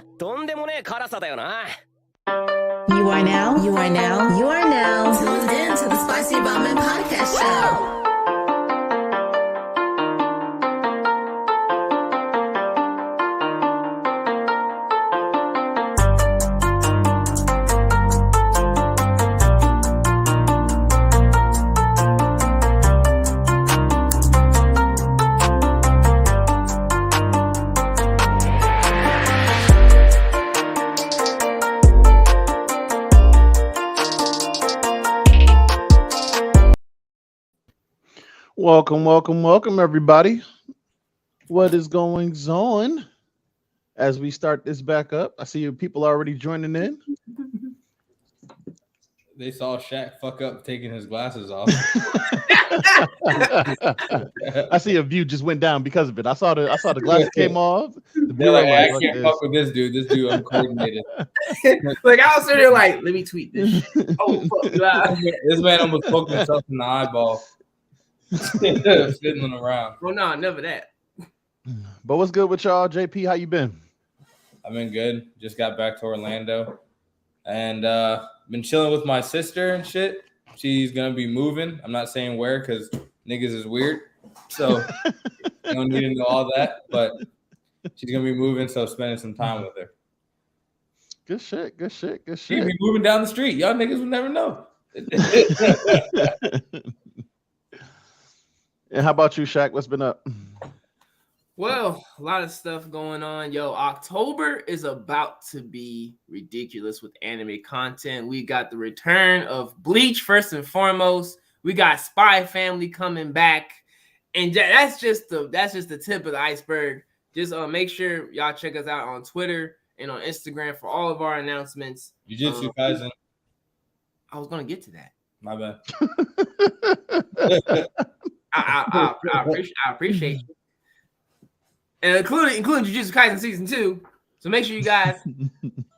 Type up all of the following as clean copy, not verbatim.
とんでもねえ辛さだよな。You are now tuned in to the Spicy Ramen Podcast Show. Welcome, everybody. What is going on as we start this back up? I see you people already joining in. They saw Shaq fuck up taking his glasses off. I see a view just went down because of it. I saw the glasses came off. They're like, I can't fuck with this dude. This dude uncoordinated. Like I was sitting there like, let me tweet this shit. Oh fuck. This man almost poked himself in the eyeball. Fiddling around. Well, no, never that. But what's good with y'all? JP, how you been? I've been good. Just got back to Orlando. And been chilling with my sister and shit. She's gonna be moving. I'm not saying where because niggas is weird. So you don't need to know all that. But she's gonna be moving, so spending some time with her. Good shit. She'll be moving down the street. Y'all niggas would never know. And how about you, Shaq? What's been up? Well, a lot of stuff going on. Yo, October is about to be ridiculous with anime content. We got the return of Bleach first and foremost. We got Spy Family coming back, and that's just the tip of the iceberg. Just make sure y'all check us out on Twitter and on Instagram for all of our announcements. JuJutsu Kaisen. I was gonna get to that. My bad. I appreciate you. And including JuJutsu Kaisen Season 2. So make sure you guys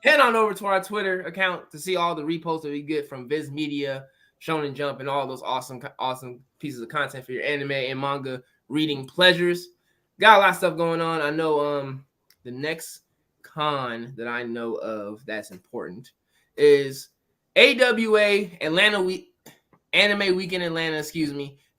head on over to our Twitter account to see all the reposts that we get from Viz Media, Shonen Jump, and all those awesome pieces of content for your anime and manga reading pleasures. Got a lot of stuff going on. I know the next con that I know of that's important is AWA Anime Weekend Atlanta,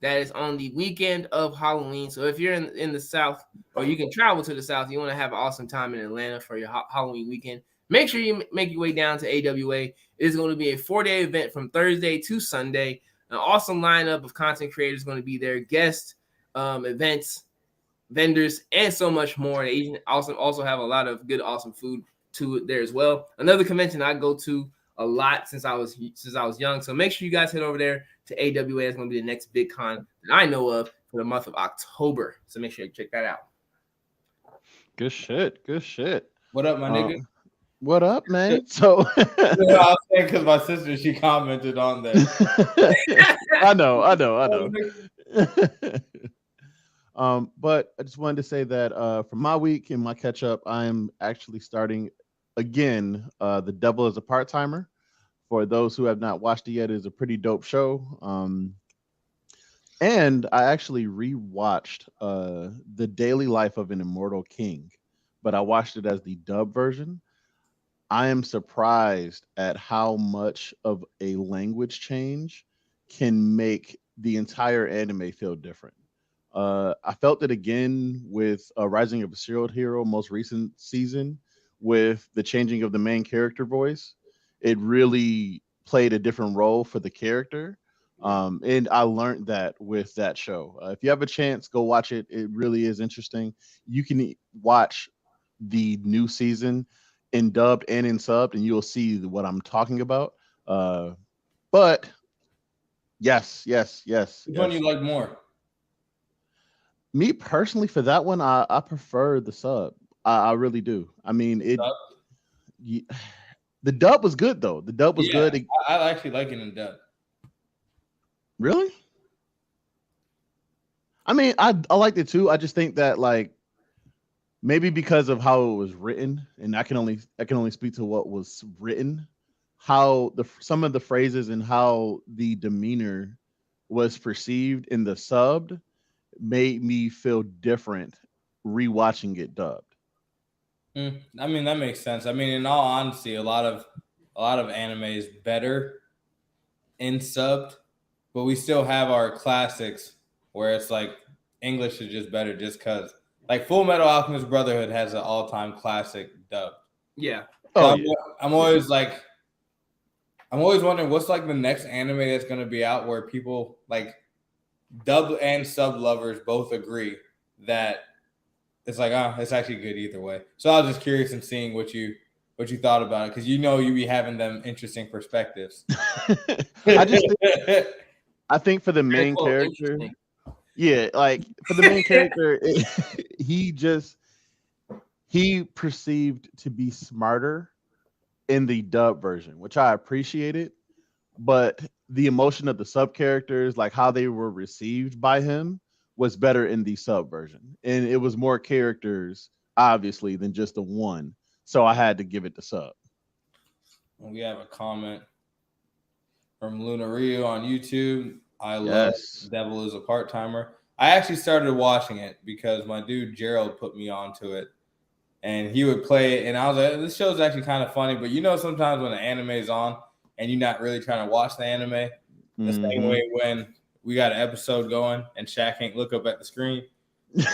that is on the weekend of Halloween. So if you're in the South, or you can travel to the South, you want to have an awesome time in Atlanta for your Halloween weekend, make sure you make your way down to AWA. It is going to be a 4-day event from Thursday to Sunday. An awesome lineup of content creators going to be there, guests, events, vendors, and so much more. They also have a lot of good, awesome food to it there as well. Another convention I go to a lot since I was young. So make sure you guys head over there to AWA. It's going to be the next big con that I know of for the month of October. So make sure you check that out. Good shit. What up, my nigga? What up, man? So I was saying because my sister, she commented on that. I know. But I just wanted to say that for my week and my catch up, I am actually starting again. The Devil is a Part-Timer. For those who have not watched it yet, is a pretty dope show. And I actually rewatched The Daily Life of an Immortal King, but I watched it as the dub version. I am surprised at how much of a language change can make the entire anime feel different. I felt it again with Rising of a Serial Hero, most recent season, with the changing of the main character voice. It really played a different role for the character. And I learned that with that show. If you have a chance, go watch it. It really is interesting. You can watch the new season in dubbed and in subbed, and you'll see what I'm talking about. But yes. Which one you like more? Me personally, for that one, I prefer the sub. I really do. I mean, the dub was good though. The dub was good. I actually like it in dub. Really? I mean, I liked it too. I just think that like maybe because of how it was written, and I can only speak to what was written, how some of the phrases and how the demeanor was perceived in the subbed made me feel different rewatching it dubbed. I mean, that makes sense. I mean, in all honesty, a lot of anime is better in subbed, but we still have our classics where it's like English is just better just because. Like Full Metal Alchemist Brotherhood has an all-time classic dub. Yeah. Oh, So I'm always wondering what's like the next anime that's going to be out where people like dub and sub lovers both agree that it's like, it's actually good either way. So I was just curious in seeing what you thought about it because you be having them interesting perspectives. I think for the main character, yeah, like for the main character, he perceived to be smarter in the dub version, which I appreciated, but the emotion of the sub characters, like how they were received by him, was better in the sub version, and it was more characters obviously than just the one, so I had to give it the sub. We have a comment from Luna Rio on YouTube. I love Devil is a Part-Timer. I actually started watching it because my dude Gerald put me onto it, and he would play it, and I was like, this show's actually kind of funny, but sometimes when the anime is on and you're not really trying to watch the anime, the same way when we got an episode going and Shaq can't look up at the screen. You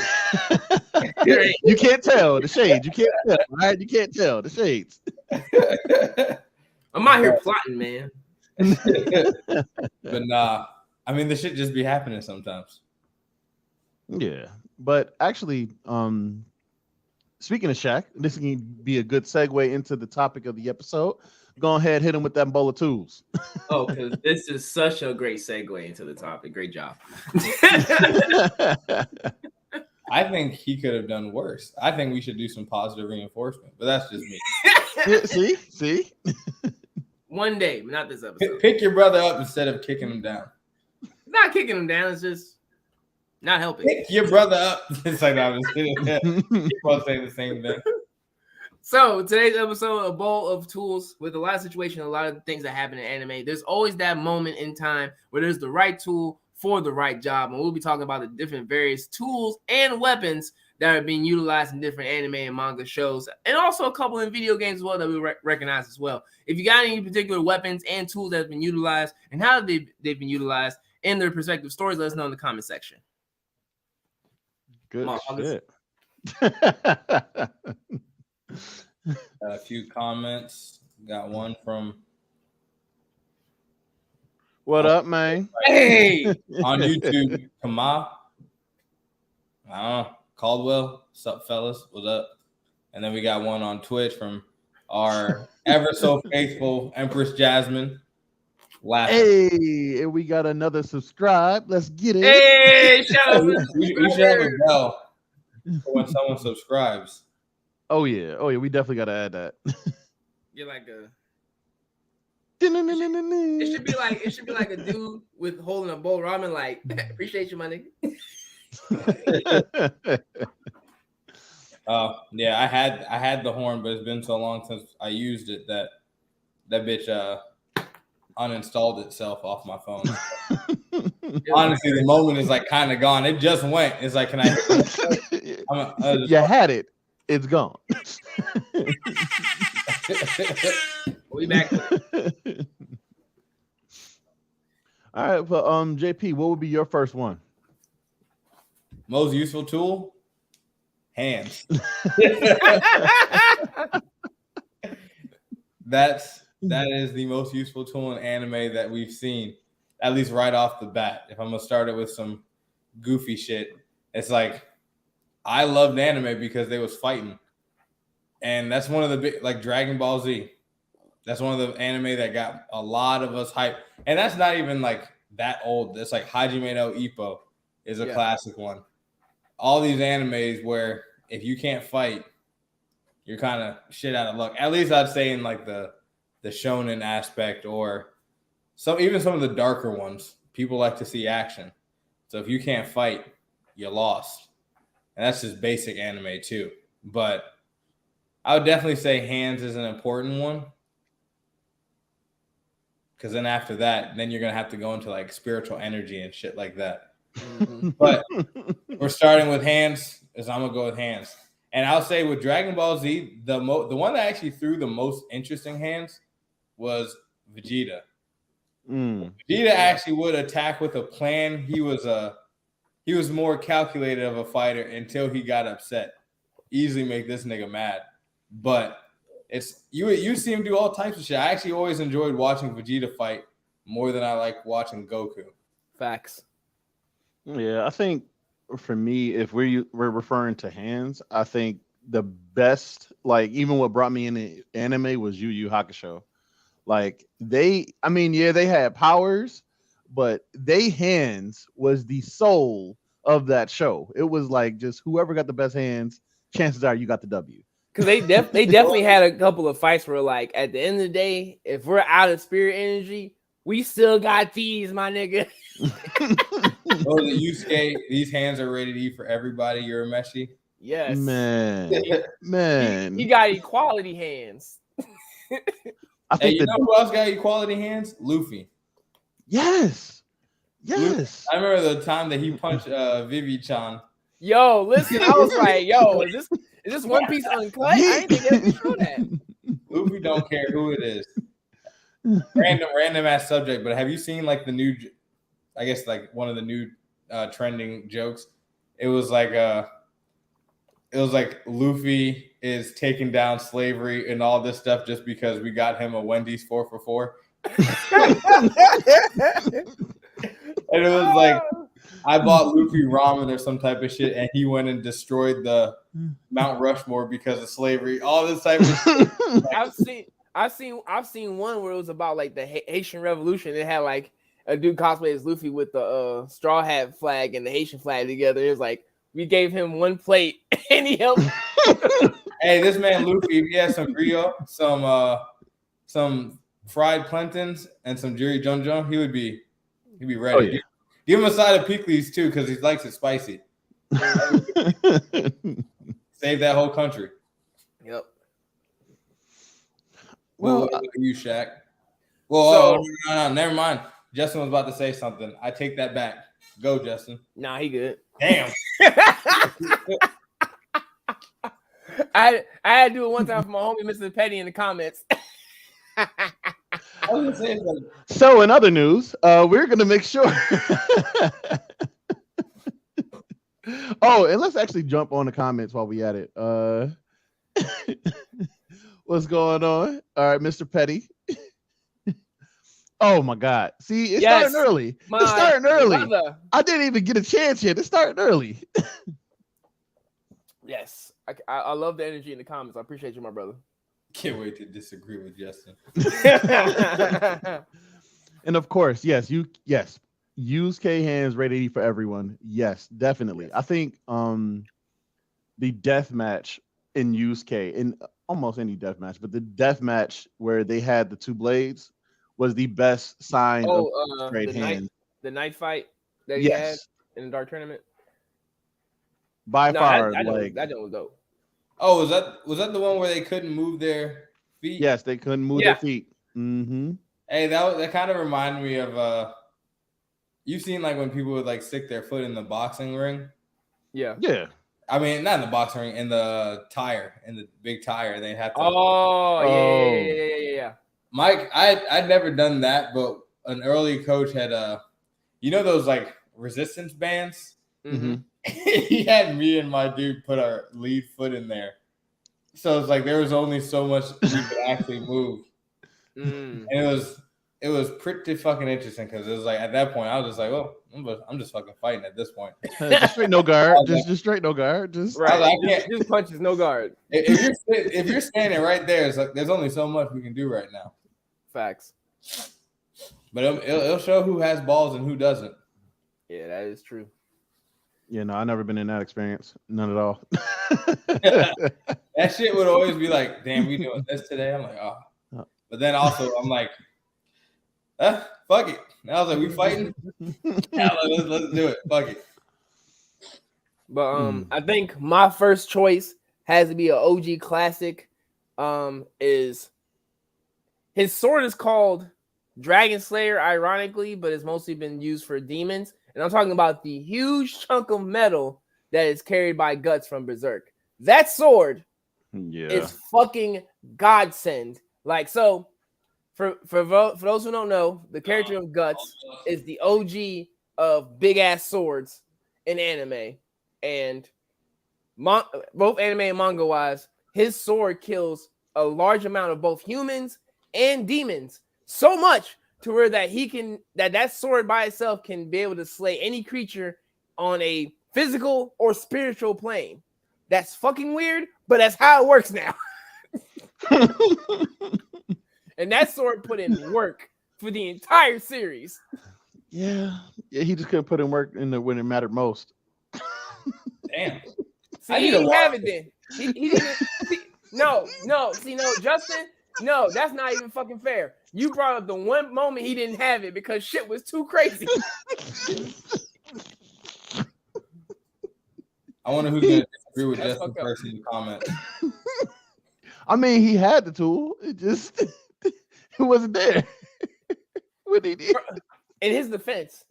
can't tell the shades. You can't tell, right? You can't tell the shades. I'm out here plotting, man. But nah, I mean, the shit just be happening sometimes. Yeah, but actually, speaking of Shaq, this can be a good segue into the topic of the episode. Go ahead, hit him with that bowl of tools. Oh, because this is such a great segue into the topic. Great job. I think he could have done worse. I think we should do some positive reinforcement, but that's just me. See? One day, but not this episode. Pick your brother up instead of kicking him down. It's not kicking him down. It's just not helping. Pick your brother up. It's like I was saying the same thing. So today's episode, a bowl of tools with a lot of situations, a lot of things that happen in anime. There's always that moment in time where there's the right tool for the right job, and we'll be talking about the different various tools and weapons that are being utilized in different anime and manga shows, and also a couple in video games as well that we recognize as well. If you got any particular weapons and tools that have been utilized and how they've been utilized in their respective stories, let us know in the comment section. Good shit. A few comments. Got one from what up, man? Hey, on YouTube, Kama. I don't know. Caldwell, what's up, fellas? What's up? And then we got one on Twitch from our ever so faithful Empress Jasmine. Hey, and we got another subscribe. Let's get it. Hey, shout out. We should have a bell for when someone subscribes. Oh yeah, we definitely got to add that. You're like a. It should be like a dude with holding a bowl of ramen. Like, appreciate you, my nigga. Yeah, I had the horn, but it's been so long since I used it that bitch uninstalled itself off my phone. Honestly, the moment is like kind of gone. It just went. It's like, can I? You had it. It's gone. We back. All right, well, JP, what would be your first one? Most useful tool? Hands. That is the most useful tool in anime that we've seen, at least right off the bat. If I'm gonna start it with some goofy shit, it's like I loved anime because they was fighting, and that's one of the big, like Dragon Ball Z. That's one of the anime that got a lot of us hyped, and that's not even like that old. It's like Hajime no Ippo is a classic one. All these animes where if you can't fight, you're kind of shit out of luck. At least I'd say in like the shonen aspect, or even some of the darker ones. People like to see action. So if you can't fight, you lost. And that's just basic anime too. But I would definitely say hands is an important one. Because then after that, then you're going to have to go into like spiritual energy and shit like that. Mm-hmm. But we're starting with hands, I'm going to go with hands. And I'll say with Dragon Ball Z, the one that actually threw the most interesting hands was Vegeta. Vegeta actually would attack with a plan. He was more calculated of a fighter until he got upset. Easily make this nigga mad. But it's you see him do all types of shit. I actually always enjoyed watching Vegeta fight more than I like watching Goku. Facts. Yeah, I think for me, if we're referring to hands, I think the best, like even what brought me into anime was Yu Yu Hakusho. Like they had powers, but they hands was the soul of that show. It was like just whoever got the best hands, chances are you got the W. Because they definitely had a couple of fights where, like, at the end of the day, if we're out of spirit energy, we still got these, my nigga. Oh, the Yusuke, these hands are rated E for everybody. You're a Meshi. Yes. Man. He got equality hands. I think you know who else got equality hands? Luffy. Yes. Luffy. I remember the time that he punched Vivi-chan. Yo, listen, I was like, yo, is this One Piece uncut? I didn't think they would show that. Luffy don't care who it is. Random ass subject, but have you seen like the new, I guess like one of the new trending jokes? It was like Luffy is taking down slavery and all this stuff just because we got him a Wendy's 4 for 4. And it was like, I bought Luffy ramen or some type of shit, and he went and destroyed the Mount Rushmore because of slavery. All this type of shit. I've seen one where it was about like the Haitian Revolution. It had like a dude cosplay as Luffy with the straw hat flag and the Haitian flag together. It was like we gave him one plate and he helped. Hey, this man Luffy, if he had some griot, some fried plantains, and some Jiri Jonjon, he'd be ready. Oh, yeah. Give him a side of pickles too, because he likes it spicy. Save that whole country. Yep. Well, you, Shaq. Well, no, never mind. Justin was about to say something. I take that back. Go, Justin. Nah, he good. Damn. I had to do it one time for my homie, Mr. Petty, in the comments. So, in other news, we're gonna make sure. Oh, and let's actually jump on the comments while we at it. What's going on? All right, Mr. Petty. Oh my God! See, it's starting early. It's starting early. Brother. I didn't even get a chance yet. It's starting early. Yes, I love the energy in the comments. I appreciate you, my brother. Can't wait to disagree with Justin. And of course, use K hands rated E for everyone. Yes, definitely. I think the death match in use K in almost any death match, but the death match where they had the two blades was the best sign of straight hands. The night fight that he had in the dark tournament. By far, that was dope. Oh, was that the one where they couldn't move their feet? Yes, they couldn't move their feet. Mm-hmm. Hey, that kind of reminded me of you've seen like when people would like stick their foot in the boxing ring. Yeah. Yeah. I mean, not in the boxing ring, in the tire, in the big tire. They have to. Yeah. Mike, I'd never done that, but an early coach had those like resistance bands. Mm-hmm. He had me and my dude put our lead foot in there, so it's like there was only so much we could actually move, and it was pretty fucking interesting because it was like at that point I was just like, well, I'm just fucking fighting at this point. Just straight no guard, just straight no guard, just right. I can't, just punches no guard. If you're standing right there, it's like there's only so much we can do right now. Facts. But it'll show who has balls and who doesn't. Yeah, that is true. Yeah, no, I've never been in that experience. None at all. That shit would always be like, damn, we doing this today? I'm like, oh. But then also, I'm like, fuck it. And I was like, we fighting? Yeah, let's do it. Fuck it. But I think my first choice has to be an OG classic. Is his sword is called Dragon Slayer, ironically, but it's mostly been used for demons. And I'm talking about the huge chunk of metal that is carried by Guts from Berserk. That sword Yeah. is fucking godsend. Like, so for those who don't know, the character of Guts is the OG of big ass swords in anime, and both anime and manga wise, his sword kills a large amount of both humans and demons, so much to where that sword by itself can be able to slay any creature on a physical or spiritual plane. That's fucking weird, but that's how it works now. And that sword put in work for the entire series. Yeah, he just couldn't put in work when it mattered most. Damn. See, he didn't have it then. He didn't. No, Justin. No, that's not even fucking fair. You brought up the one moment he didn't have it because shit was too crazy. I wonder who's gonna disagree with Justin first in the comments. I mean, he had the tool. It just it wasn't there. What he did. In his defense,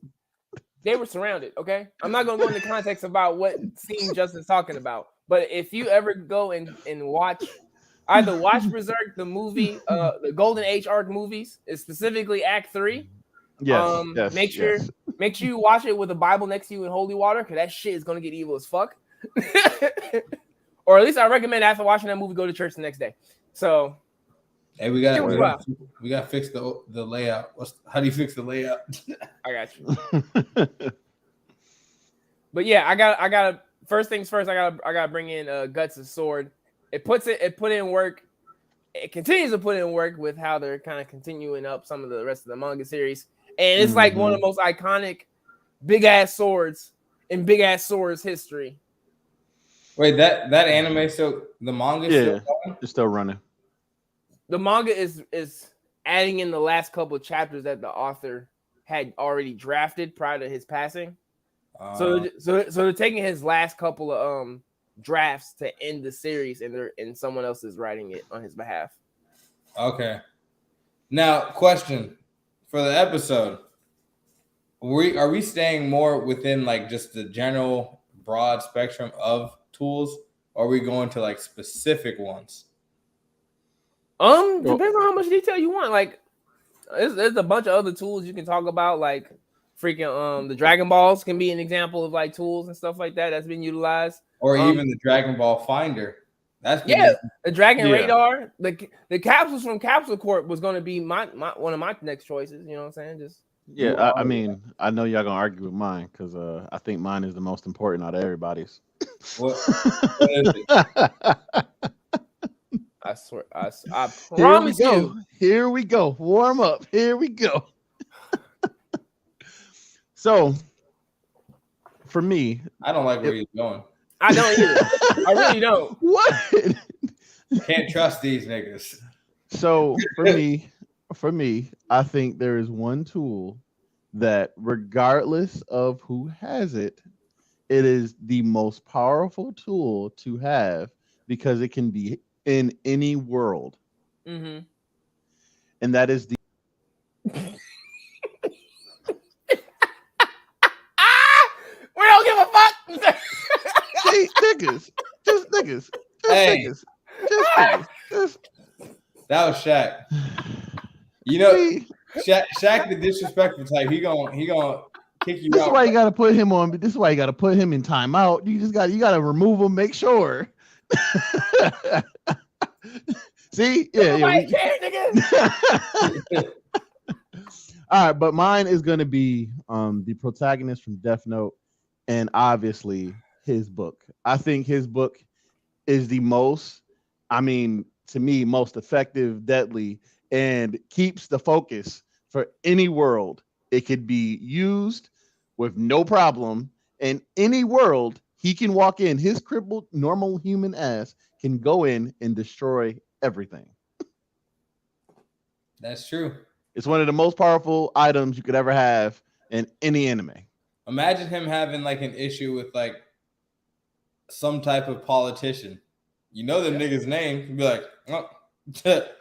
they were surrounded. Okay, I'm not gonna go into context about what scene Justin's talking about, but if you ever go and watch Berserk, the movie, the Golden Age arc movies, is specifically Act 3. Yes. Make sure you watch it with a Bible next to you in holy water, because that shit is gonna get evil as fuck. Or at least I recommend after watching that movie, go to church the next day. So, hey, we got to fix the layout. How do you fix the layout? I got you. But yeah, I got first things first. I gotta bring in Guts' sword. It put in work. It continues to put in work with how they're kind of continuing up some of the rest of the manga series, and it's like one of the most iconic big ass swords in big ass swords history. Wait, that anime still the manga? Yeah, it's still running. The manga is adding in the last couple of chapters that the author had already drafted prior to his passing. So they're taking his last couple of drafts to end the series, and someone else is writing it on his behalf. Okay. Now, question for the episode: are we staying more within like just the general broad spectrum of tools, or are we going to like specific ones? Depends on how much detail you want. Like, there's a bunch of other tools you can talk about, like freaking the Dragon Balls can be an example of like tools and stuff like that that's been utilized. Or even the Dragon Ball Finder. That's the Dragon Radar. The capsules from Capsule Corp was going to be my one of my next choices. You know what I'm saying? I mean, I know y'all gonna argue with mine because I think mine is the most important out of everybody's. What is it? I swear, I promise you. Here we go. Warm up. Here we go. So, for me, I don't like where you're going. I don't either. I really don't. What? Can't trust these niggas. So for me, I think there is one tool that, regardless of who has it, it is the most powerful tool to have because it can be in any world. Mm-hmm. And that is the we don't give a fuck. See, niggas. Just niggas. Hey. Just that was Shaq. You know, Shaq the disrespectful type. He gonna kick you out. This is why you gotta put him on. This is why you gotta put him in timeout. You gotta remove him. Make sure. See, Nobody cares, nigga. All right, but mine is gonna be the protagonist from Death Note, and obviously his book. I think his book is the most, to me, most effective, deadly, and keeps the focus for any world. It could be used with no problem in any world. He can walk in, his crippled, normal human ass can go in and destroy everything. That's true. It's one of the most powerful items you could ever have in any anime. Imagine him having like an issue with like some type of politician. You know the nigga's name. You'd be like, oh. Yep.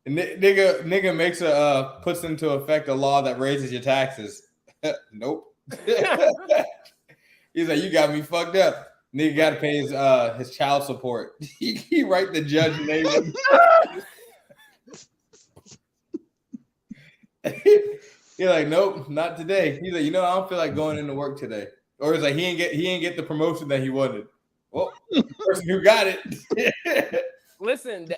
And nigga makes puts into effect a law that raises your taxes. Nope. He's like, you got me fucked up. Nigga got to pay his child support. He write the judge name. He's like, nope, not today. He's like, I don't feel like going into work today. Or it's like he ain't get the promotion that he wanted. Well, the person who got it. Listen,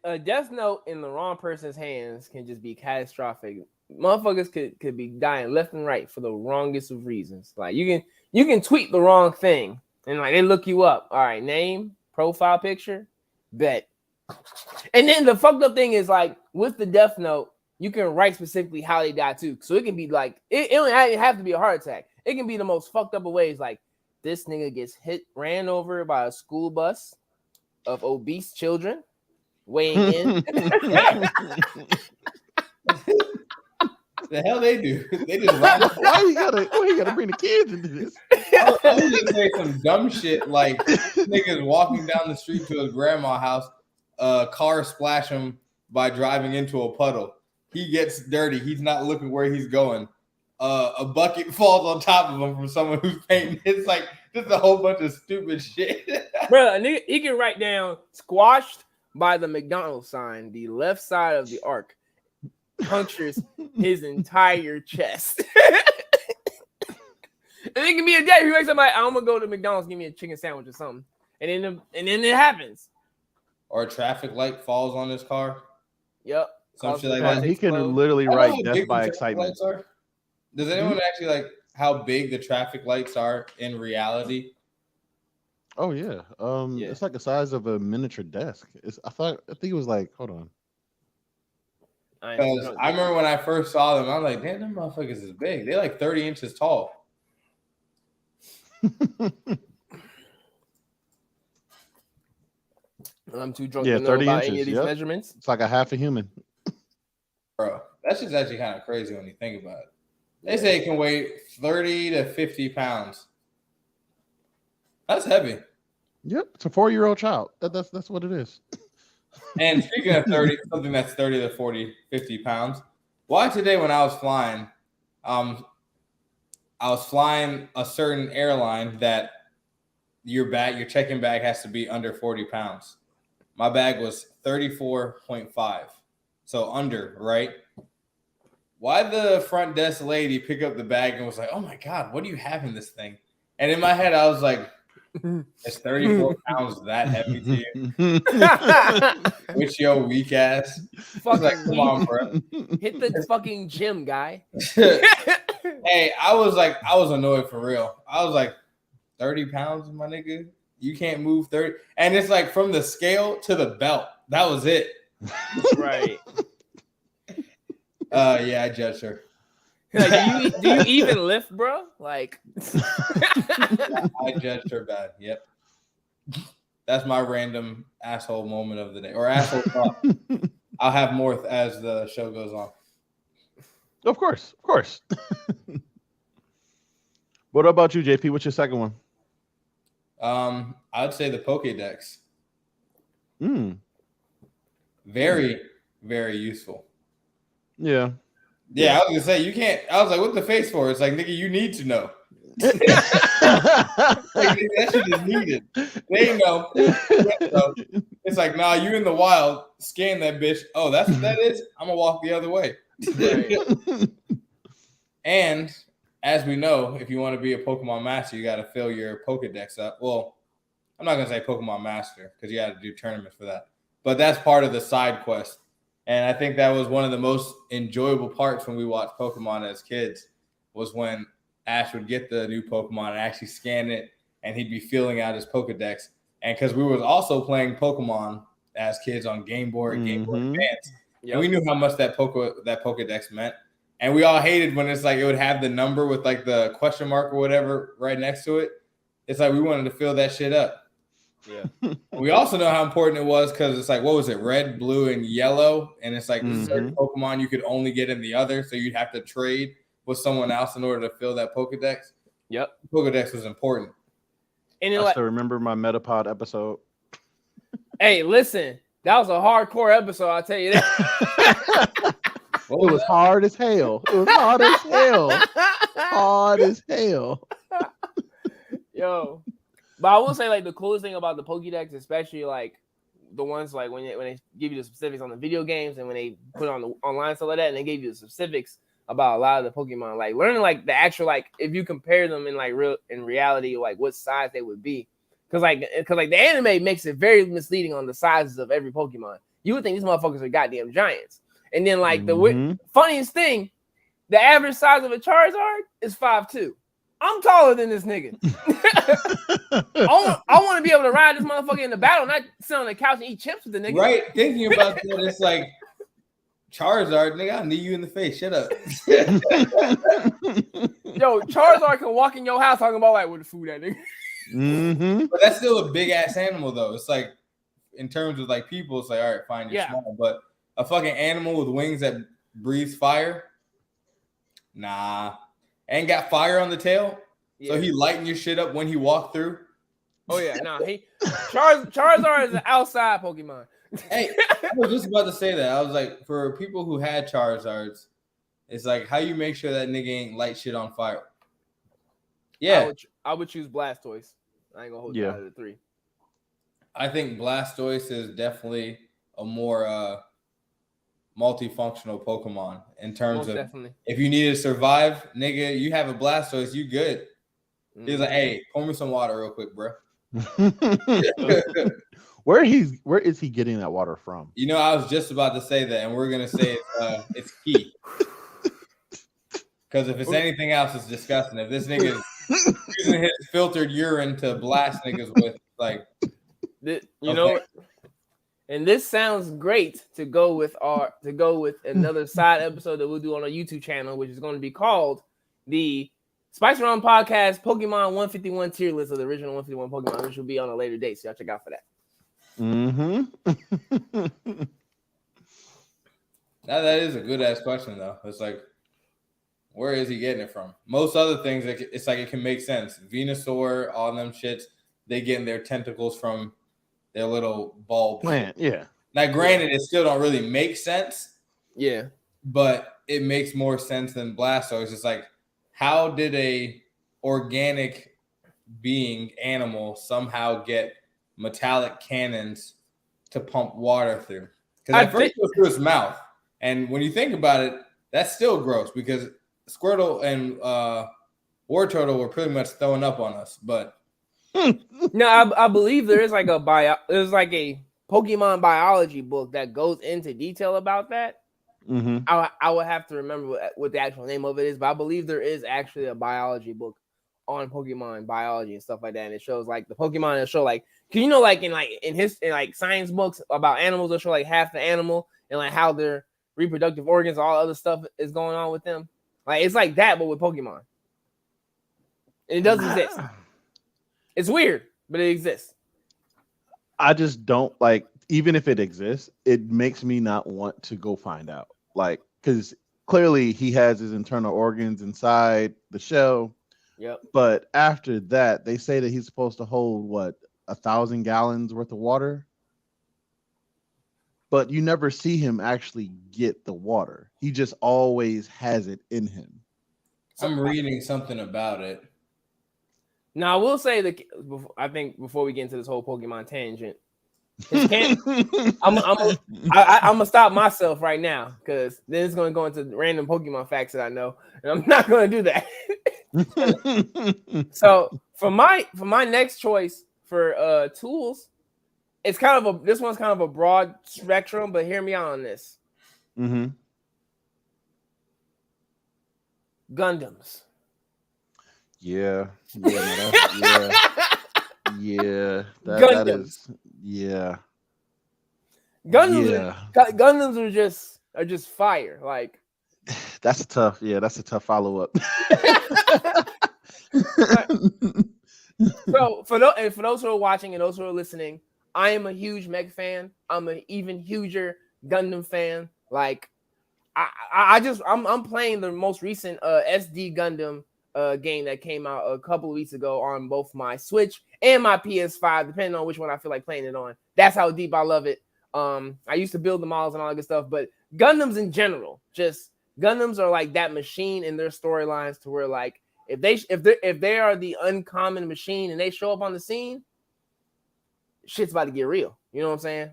a death note in the wrong person's hands can just be catastrophic. Motherfuckers could be dying left and right for the wrongest of reasons. Like you can tweet the wrong thing and like they look you up. All right, name, profile picture, bet. And then the fucked up thing is like with the death note, you can write specifically how they died too. So it can be like it don't have to be a heart attack. It can be the most fucked up of ways. Like this nigga gets ran over by a school bus of obese children weighing in. The hell they do? They just why you gotta bring the kids into this? I was just saying some dumb shit like niggas walking down the street to his grandma's house, car splash him by driving into a puddle. He gets dirty. He's not looking where he's going. A bucket falls on top of him from someone who's painting. It's like just a whole bunch of stupid shit. Bro, nigga, he can write down squashed by the McDonald's sign, the left side of the arc punctures his entire chest. And it can be a day he wakes up like, I'm gonna go to McDonald's, give me a chicken sandwich or something. And then it happens. Or a traffic light falls on his car. Yep. Some shit like that. He can literally write death by excitement. Does anyone actually like how big the traffic lights are in reality? Oh yeah. It's like the size of a miniature desk. I think it was like, hold on. Because I remember when I first saw them, I was like, damn, them motherfuckers is big. They're like 30 inches tall. I'm too drunk to know 30 about inches, any of these measurements. It's like a half a human. Bro, that's just actually kind of crazy when you think about it. They say it can weigh 30 to 50 pounds. That's heavy. Yep, it's a 4-year-old child. That's what it is. And speaking of 30, something that's 30 to 40, 50 pounds. Why today when I was flying, a certain airline that your check-in bag has to be under 40 pounds. My bag was 34.5. So under, right? Why the front desk lady pick up the bag and was like, oh my God, what do you have in this thing? And in my head, I was like, is 34 pounds that heavy to you? With your weak ass. Fucking like, come on, bro. Hit the fucking gym, guy. Hey, I was annoyed for real. I was like, 30 pounds, my nigga? You can't move 30. And it's like from the scale to the belt. That was it. Right. Yeah, I judged her. Like, do you even lift, bro? Like, I judged her bad. Yep. That's my random asshole moment of the day, or asshole thought. I'll have more as the show goes on. Of course. What about you, JP? What's your second one? I'd say the Pokédex. Very, very useful. Yeah. Yeah, I was gonna say you can't. I was like, "What the face for?" It's like, nigga, you need to know. Like, that shit is needed. They know. It's like, nah, you in the wild, scan that bitch. Oh, that's what that is. I'm gonna walk the other way. And as we know, if you want to be a Pokemon master, you got to fill your Pokedex up. Well, I'm not gonna say Pokemon master because you got to do tournaments for that. But that's part of the side quest. And I think that was one of the most enjoyable parts when we watched Pokemon as kids was when Ash would get the new Pokemon and actually scan it, and he'd be filling out his Pokedex. And because we were also playing Pokemon as kids on Game Boy and Game Boy Advance, and we knew how much that Pokedex meant. And we all hated when it's like it would have the number with like the question mark or whatever right next to it. It's like we wanted to fill that shit up. Yeah. We also know how important it was because it's like, what was it? Red, blue, and yellow. And it's like certain Pokemon you could only get in the other. So you'd have to trade with someone else in order to fill that Pokedex. Yep. Pokedex was important. And I still remember my Metapod episode. Hey, listen. That was a hardcore episode, I'll tell you that. It was hard as hell. Hard as hell. Yo. But I will say, like, the coolest thing about the Pokédex, especially like the ones like when they give you the specifics on the video games and when they put on the online stuff like that, and they gave you the specifics about a lot of the Pokemon, like learning like the actual like if you compare them in like in reality, like what size they would be, because the anime makes it very misleading on the sizes of every Pokemon. You would think these motherfuckers are goddamn giants, and then like the funniest thing, the average size of a Charizard is 5'2". I'm taller than this nigga. I want to be able to ride this motherfucker in the battle, not sit on the couch and eat chips with the nigga. Right, thinking about that, it's like Charizard, nigga, I'll knee you in the face. Shut up. Yo, Charizard can walk in your house talking about like where the food at, nigga. But that's still a big ass animal, though. It's like in terms of like people, it's like all right, fine, you're small, but a fucking animal with wings that breathes fire, nah. And got fire on the tail, so he lightened your shit up when he walked through. Oh yeah, Charizard is an outside Pokemon. Hey, I was just about to say that. I was like, for people who had Charizards, it's like how you make sure that nigga ain't light shit on fire. Yeah, I would choose Blastoise. I ain't gonna hold you out of the three. I think Blastoise is definitely a more multifunctional Pokemon in terms of if you need to survive, nigga, you have a Blastoise, you good. He's like, hey, pour me some water real quick, bro. Where is he getting that water from? You know, I was just about to say that, and we're gonna say it's key. Because if it's anything else, it's disgusting. If this nigga is using his filtered urine to blast niggas with, like, you know. And this sounds great to go with another side episode that we'll do on our YouTube channel, which is going to be called the Spicy Round Podcast Pokemon 151 tier list of the original 151 Pokemon, which will be on a later date. So y'all check out for that. Now that is a good ass question though. It's like, where is he getting it from? Most other things, it's like it can make sense. Venusaur, all them shits, they getting their tentacles from their little bulb plant. Yeah. Now, granted, it still don't really make sense. Yeah. But it makes more sense than Blastoise. It's like, how did a organic being animal somehow get metallic cannons to pump water through? Because at first it goes through his mouth. And when you think about it, that's still gross because Squirtle and Wartortle were pretty much throwing up on us. But no, I believe there's like a Pokemon biology book that goes into detail about that. I would have to remember what the actual name of it is, but I believe there is actually a biology book on Pokemon biology and stuff like that, and it shows like the Pokemon. It'll show like, cause you know, like in science books about animals, they'll show like half the animal and like how their reproductive organs, all other stuff is going on with them. Like it's like that, but with Pokemon, and it does exist. It's weird, but it exists. I just don't like, even if it exists, it makes me not want to go find out. Like, because clearly he has his internal organs inside the shell. Yep. But after that, they say that he's supposed to hold 1,000 gallons worth of water. But you never see him actually get the water. He just always has it in him. I'm reading something about it. Now, I will say that I think before we get into this whole Pokemon tangent, I'm gonna stop myself right now because then it's gonna go into random Pokemon facts that I know, and I'm not gonna do that. So for my next choice for tools, it's this one's kind of a broad spectrum, but hear me out on this. Gundams. Yeah. That is. Gundams are just fire. Like that's a tough follow up. So for those who are watching and those who are listening, I am a huge Mech fan. I'm an even huger Gundam fan. Like I'm playing the most recent SD Gundam game that came out a couple of weeks ago on both my Switch and my PS5, depending on which one I feel like playing it on. That's how deep I love it. I used to build the models and all that good stuff, but Gundams in general, just Gundams are like that machine in their storylines to where like if they are the uncommon machine and they show up on the scene, shit's about to get real. You know what I'm saying?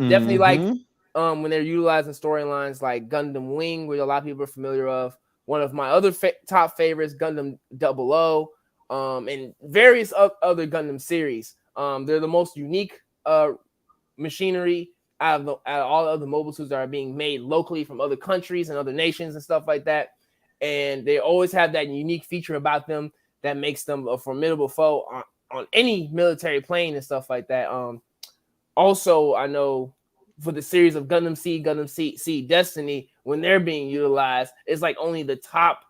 Definitely like when they're utilizing storylines like Gundam Wing, which a lot of people are familiar of. One of my other top favorites, Gundam 00, and various other Gundam series. They're the most unique machinery out of all of the mobile suits that are being made locally from other countries and other nations and stuff like that. And they always have that unique feature about them that makes them a formidable foe on any military plane and stuff like that. Also, I know for the series of Gundam Seed, Gundam Seed Destiny, when they're being utilized, it's like only the top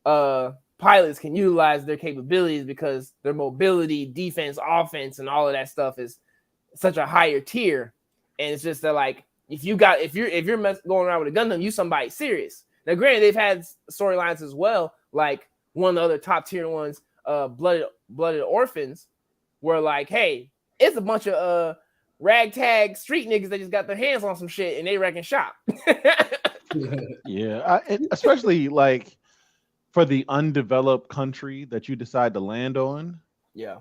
pilots can utilize their capabilities because their mobility, defense, offense, and all of that stuff is such a higher tier. And it's just that, like, if you're going around with a Gundam, you somebody serious. Now, granted, they've had storylines as well, like one of the other top tier ones, Blooded Orphans, where like, hey, it's a bunch of ragtag street niggas that just got their hands on some shit and they wrecking shop. Yeah, especially like for the undeveloped country that you decide to land on. Yeah,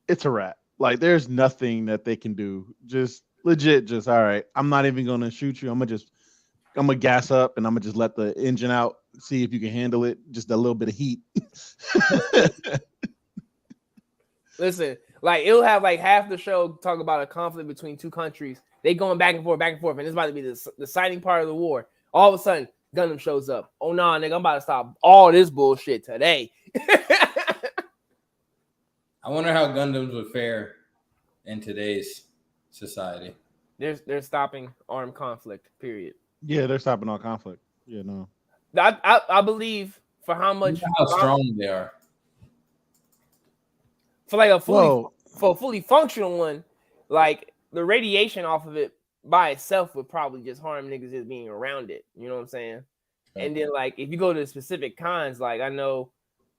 it's a wrap. Like, there's nothing that they can do. Just legit, just all right. I'm not even gonna shoot you. I'm gonna gas up and I'm gonna just let the engine out, see if you can handle it. Just a little bit of heat. Listen, like it'll have like half the show talk about a conflict between two countries. They going back and forth, and it's about to be the deciding part of the war. All of a sudden, Gundam shows up. Oh nah, nigga, I'm about to stop all this bullshit today. I wonder how Gundams would fare in today's society. They're stopping armed conflict. Period. Yeah, they're stopping all conflict. Yeah, no. I believe for how much how strong they are. For like a fully functional one, like the radiation off of it by itself would probably just harm niggas just being around it. You know what I'm saying? Okay. And then like if you go to the specific cons, like I know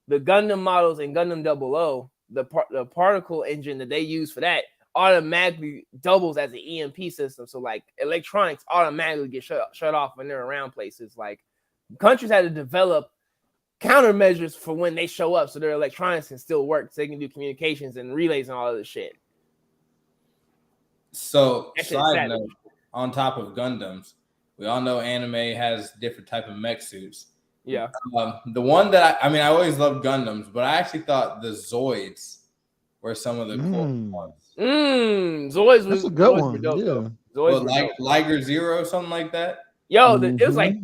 the Gundam models and Gundam 00, the particle engine that they use for that automatically doubles as an EMP system. So like electronics automatically get shut off when they're around places. Like countries had to develop countermeasures for when they show up so their electronics can still work, so they can do communications and relays and all of this shit. So side note, on top of Gundams, we all know anime has different type of mech suits. Yeah. The one that I always loved Gundams, but I actually thought the Zoids were some of the cool ones. Zoids was a good one. Dope, yeah. Zoids like Liger Zero, something like that. Yo, it was like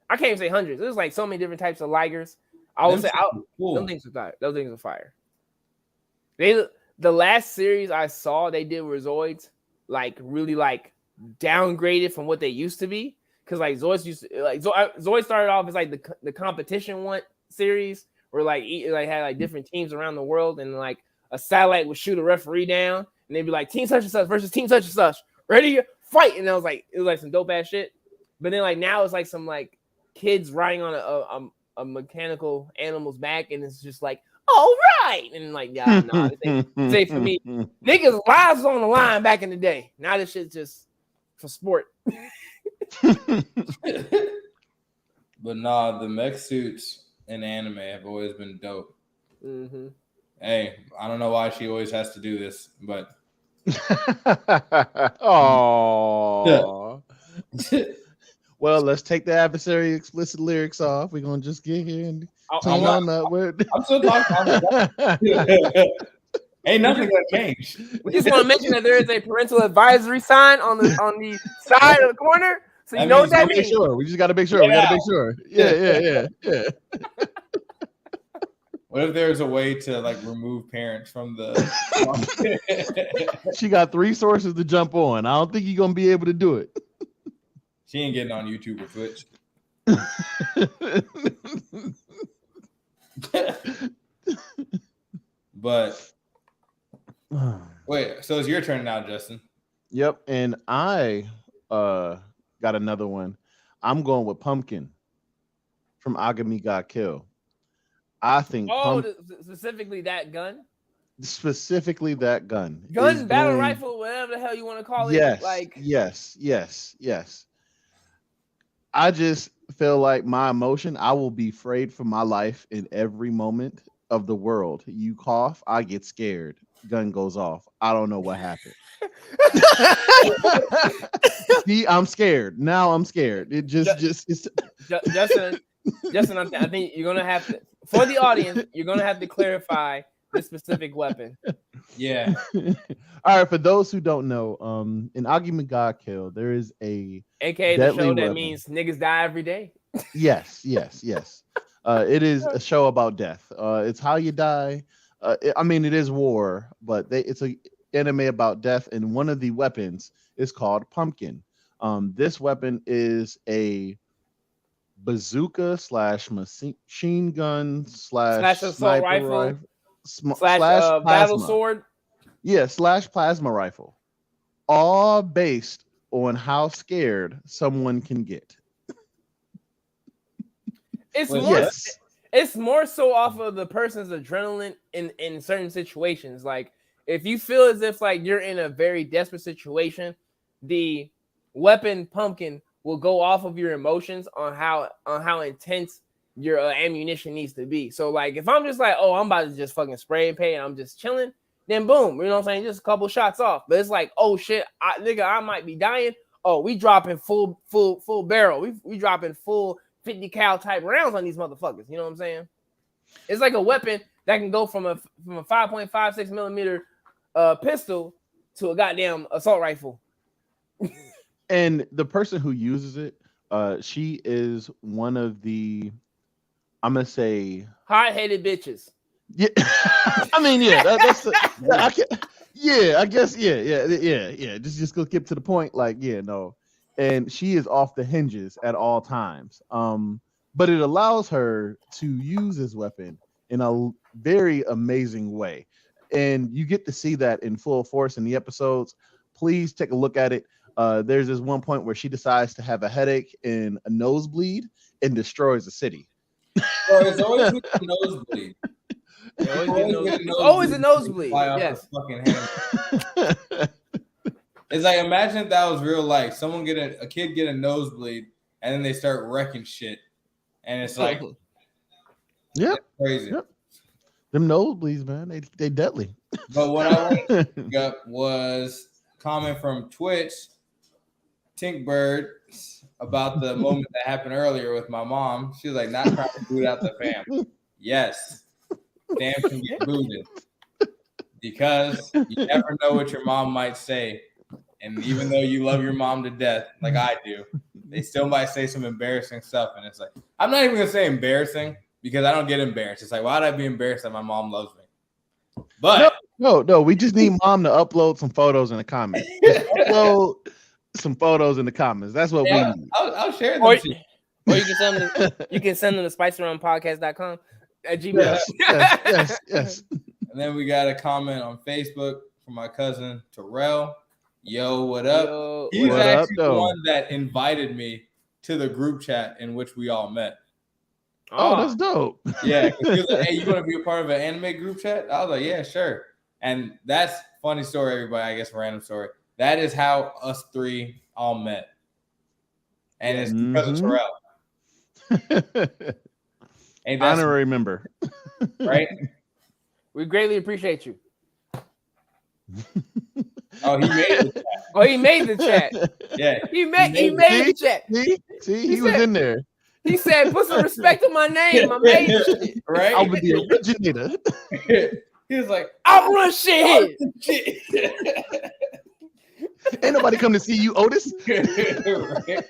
I can't even say hundreds. There's like so many different types of Ligers. I would say those things are fire. Those things are fire. The last series I saw they did were Zoids, like really like downgraded from what they used to be. Because like Zoids Zoids started off as like the competition one series where like had like different teams around the world, and like a satellite would shoot a referee down and they'd be like team such and such versus team such and such, ready fight. And it was like some dope ass shit. But then like now it's like some like kids riding on a mechanical animal's back, and it's just like, all right, and like, yeah, no, this ain't for me. Niggas' lives was on the line back in the day. Now this shit's just for sport. But nah, the mech suits in anime have always been dope. Mm-hmm. Hey, I don't know why she always has to do this, but oh. Well, let's take the adversary explicit lyrics off. We're gonna just get here and clean on up. I'm still talking. Ain't nothing gonna change. We just want to mention that there is a parental advisory sign on the side of the corner, so you know what that means. Sure. We just got to make sure. Yeah. We got to make sure. Yeah. What if there's a way to like remove parents from the? She got 3 sources to jump on. I don't think you're gonna be able to do it. She ain't getting on YouTube or Twitch. But wait, so it's your turn now, Justin. Yep, and I got another one. I'm going with Pumpkin from Agami Got Kill. I think specifically that gun. Specifically that gun. Gun, battle rifle, whatever the hell you want to call it. Yes, like yes. I just feel like my emotion, I will be afraid for my life in every moment of the world. You cough, I get scared. Gun goes off. I don't know what happened. See, I'm scared. Now I'm scared. It just it's Justin, I think you're gonna have to, for the audience, you're gonna have to clarify this specific weapon. Yeah. All right. For those who don't know, in Aggie God Kill, there is a AKA the deadly show that weapon. means niggas die every day. Yes. It is a show about death. It's how you die. It is war, but it's a anime about death, and one of the weapons is called Pumpkin. This weapon is a bazooka / machine gun / Assault sniper rifle / battle plasma. sword. Yeah, / plasma rifle. All based on how scared someone can get. It's more so off of the person's adrenaline in certain situations. Like if you feel as if like you're in a very desperate situation, the weapon Pumpkin will go off of your emotions on how intense your ammunition needs to be. So like if I'm just like, oh, I'm about to just fucking spray and pay and I'm just chilling, then boom, you know what I'm saying? Just a couple shots off. But it's like, oh shit, I might be dying. Oh, we dropping full barrel. We dropping full 50 cal type rounds on these motherfuckers. You know what I'm saying? It's like a weapon that can go from a 5.56 millimeter pistol to a goddamn assault rifle. And the person who uses it, she is one of the, I'm gonna say, hard-headed bitches. Yeah, I guess. Just go skip to the point. Like, yeah, no. And she is off the hinges at all times. But it allows her to use this weapon in a very amazing way. And you get to see that in full force in the episodes. Please take a look at it. There's this one point where she decides to have a headache and a nosebleed and destroys the city. Bro, it's always with the nosebleed. Always a nosebleed. Yes. It's like, imagine if that was real life. Someone a kid get a nosebleed and then they start wrecking shit. And it's like, yeah, crazy. Yep. Them nosebleeds, man, they deadly. But what I wanted to pick up was comment from Twitch, Tinkbird, about the moment that happened earlier with my mom. She was like, not trying to boot out the fam. Yes. Fam can get booted. Because you never know what your mom might say. And even though you love your mom to death, like I do, they still might say some embarrassing stuff. And it's like, I'm not even going to say embarrassing because I don't get embarrassed. It's like, why'd I be embarrassed that my mom loves me? But no, we just need mom to upload some photos in the comments. Upload some photos in the comments. That's what we need. I'll share them. Or you can send them to spicearoundpodcast.com at Gmail. Yes. And then we got a comment on Facebook from my cousin Terrell. Yo, what up? Yo, He's what actually up, the one that invited me to the group chat in which we all met. Oh, that's dope. Yeah, he was like, hey, you want to be a part of an anime group chat? I was like, yeah, sure. And that's funny story, everybody. I guess random story. That is how us three all met. And it's because of Terrell. Honorary member. Right? We greatly appreciate you. Oh, he made the chat. Oh, he made the chat. Yeah. He made the chat. See, he was in there. He said, put some respect on my name. I made this shit. Right? I was the originator. He was like, I'll run shit. Ain't nobody come to see you, Otis. Right?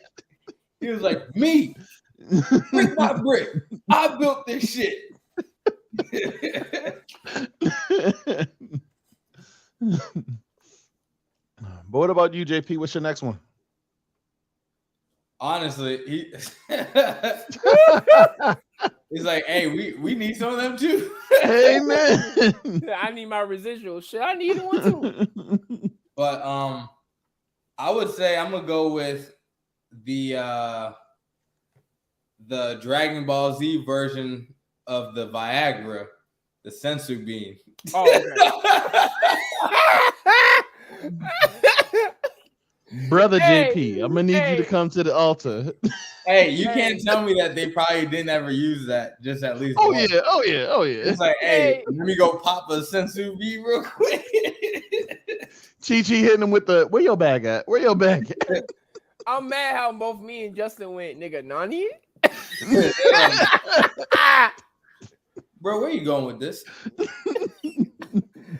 He was like, me. Brick by brick. I built this shit. But what about you, JP? What's your next one? Honestly, he's like, hey, we need some of them too. Hey, man. I need my residual shit. I need one too. But I would say I'm gonna go with the Dragon Ball Z version of the Viagra, the sensu bean. Oh, okay. Brother Hey, JP, I'm gonna need you to come to the altar. Hey, you can't tell me that they probably didn't ever use that. Just at least. Oh once. yeah, oh yeah, oh yeah. It's like, hey, let me go pop a sensu bean real quick. Chi hitting him with the where your bag at? Where your bag at? I'm mad how both me and Justin went, nigga, Nani? Bro, where you going with this?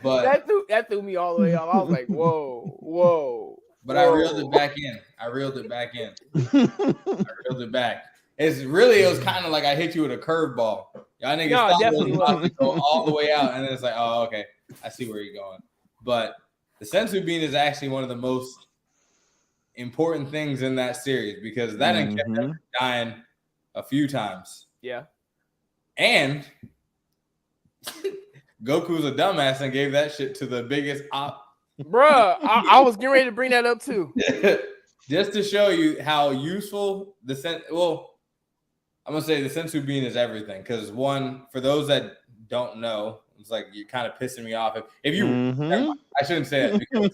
But that threw me all the way off. I was like, whoa. But I reeled it back in. I reeled it back. It was kind of like I hit you with a curveball. Y'all niggas thought it was about to go all the way out, and then it's like, oh, okay, I see where you're going. But the sensu bean is actually one of the most important things in that series because that kept him dying a few times. Yeah. And Goku's a dumbass and gave that shit to the biggest op. Bruh, I was getting ready to bring that up too. Just to show you how useful I'm gonna say the sensu bean is everything. Because one, for those that don't know, it's like you're kind of pissing me off. If you, I shouldn't say that because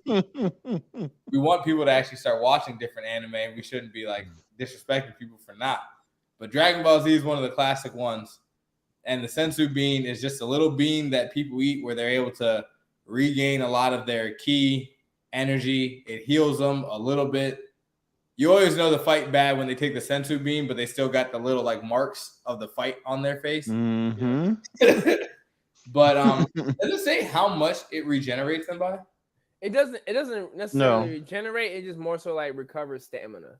we want people to actually start watching different anime, and we shouldn't be like disrespecting people for not. But Dragon Ball Z is one of the classic ones, and the sensu bean is just a little bean that people eat where they're able to regain a lot of their ki energy. It heals them a little bit. You always know the fight bad when they take the sensu bean, but they still got the little like marks of the fight on their face. But does it say how much it regenerates them by? It doesn't necessarily regenerate. It just more so like recovers stamina.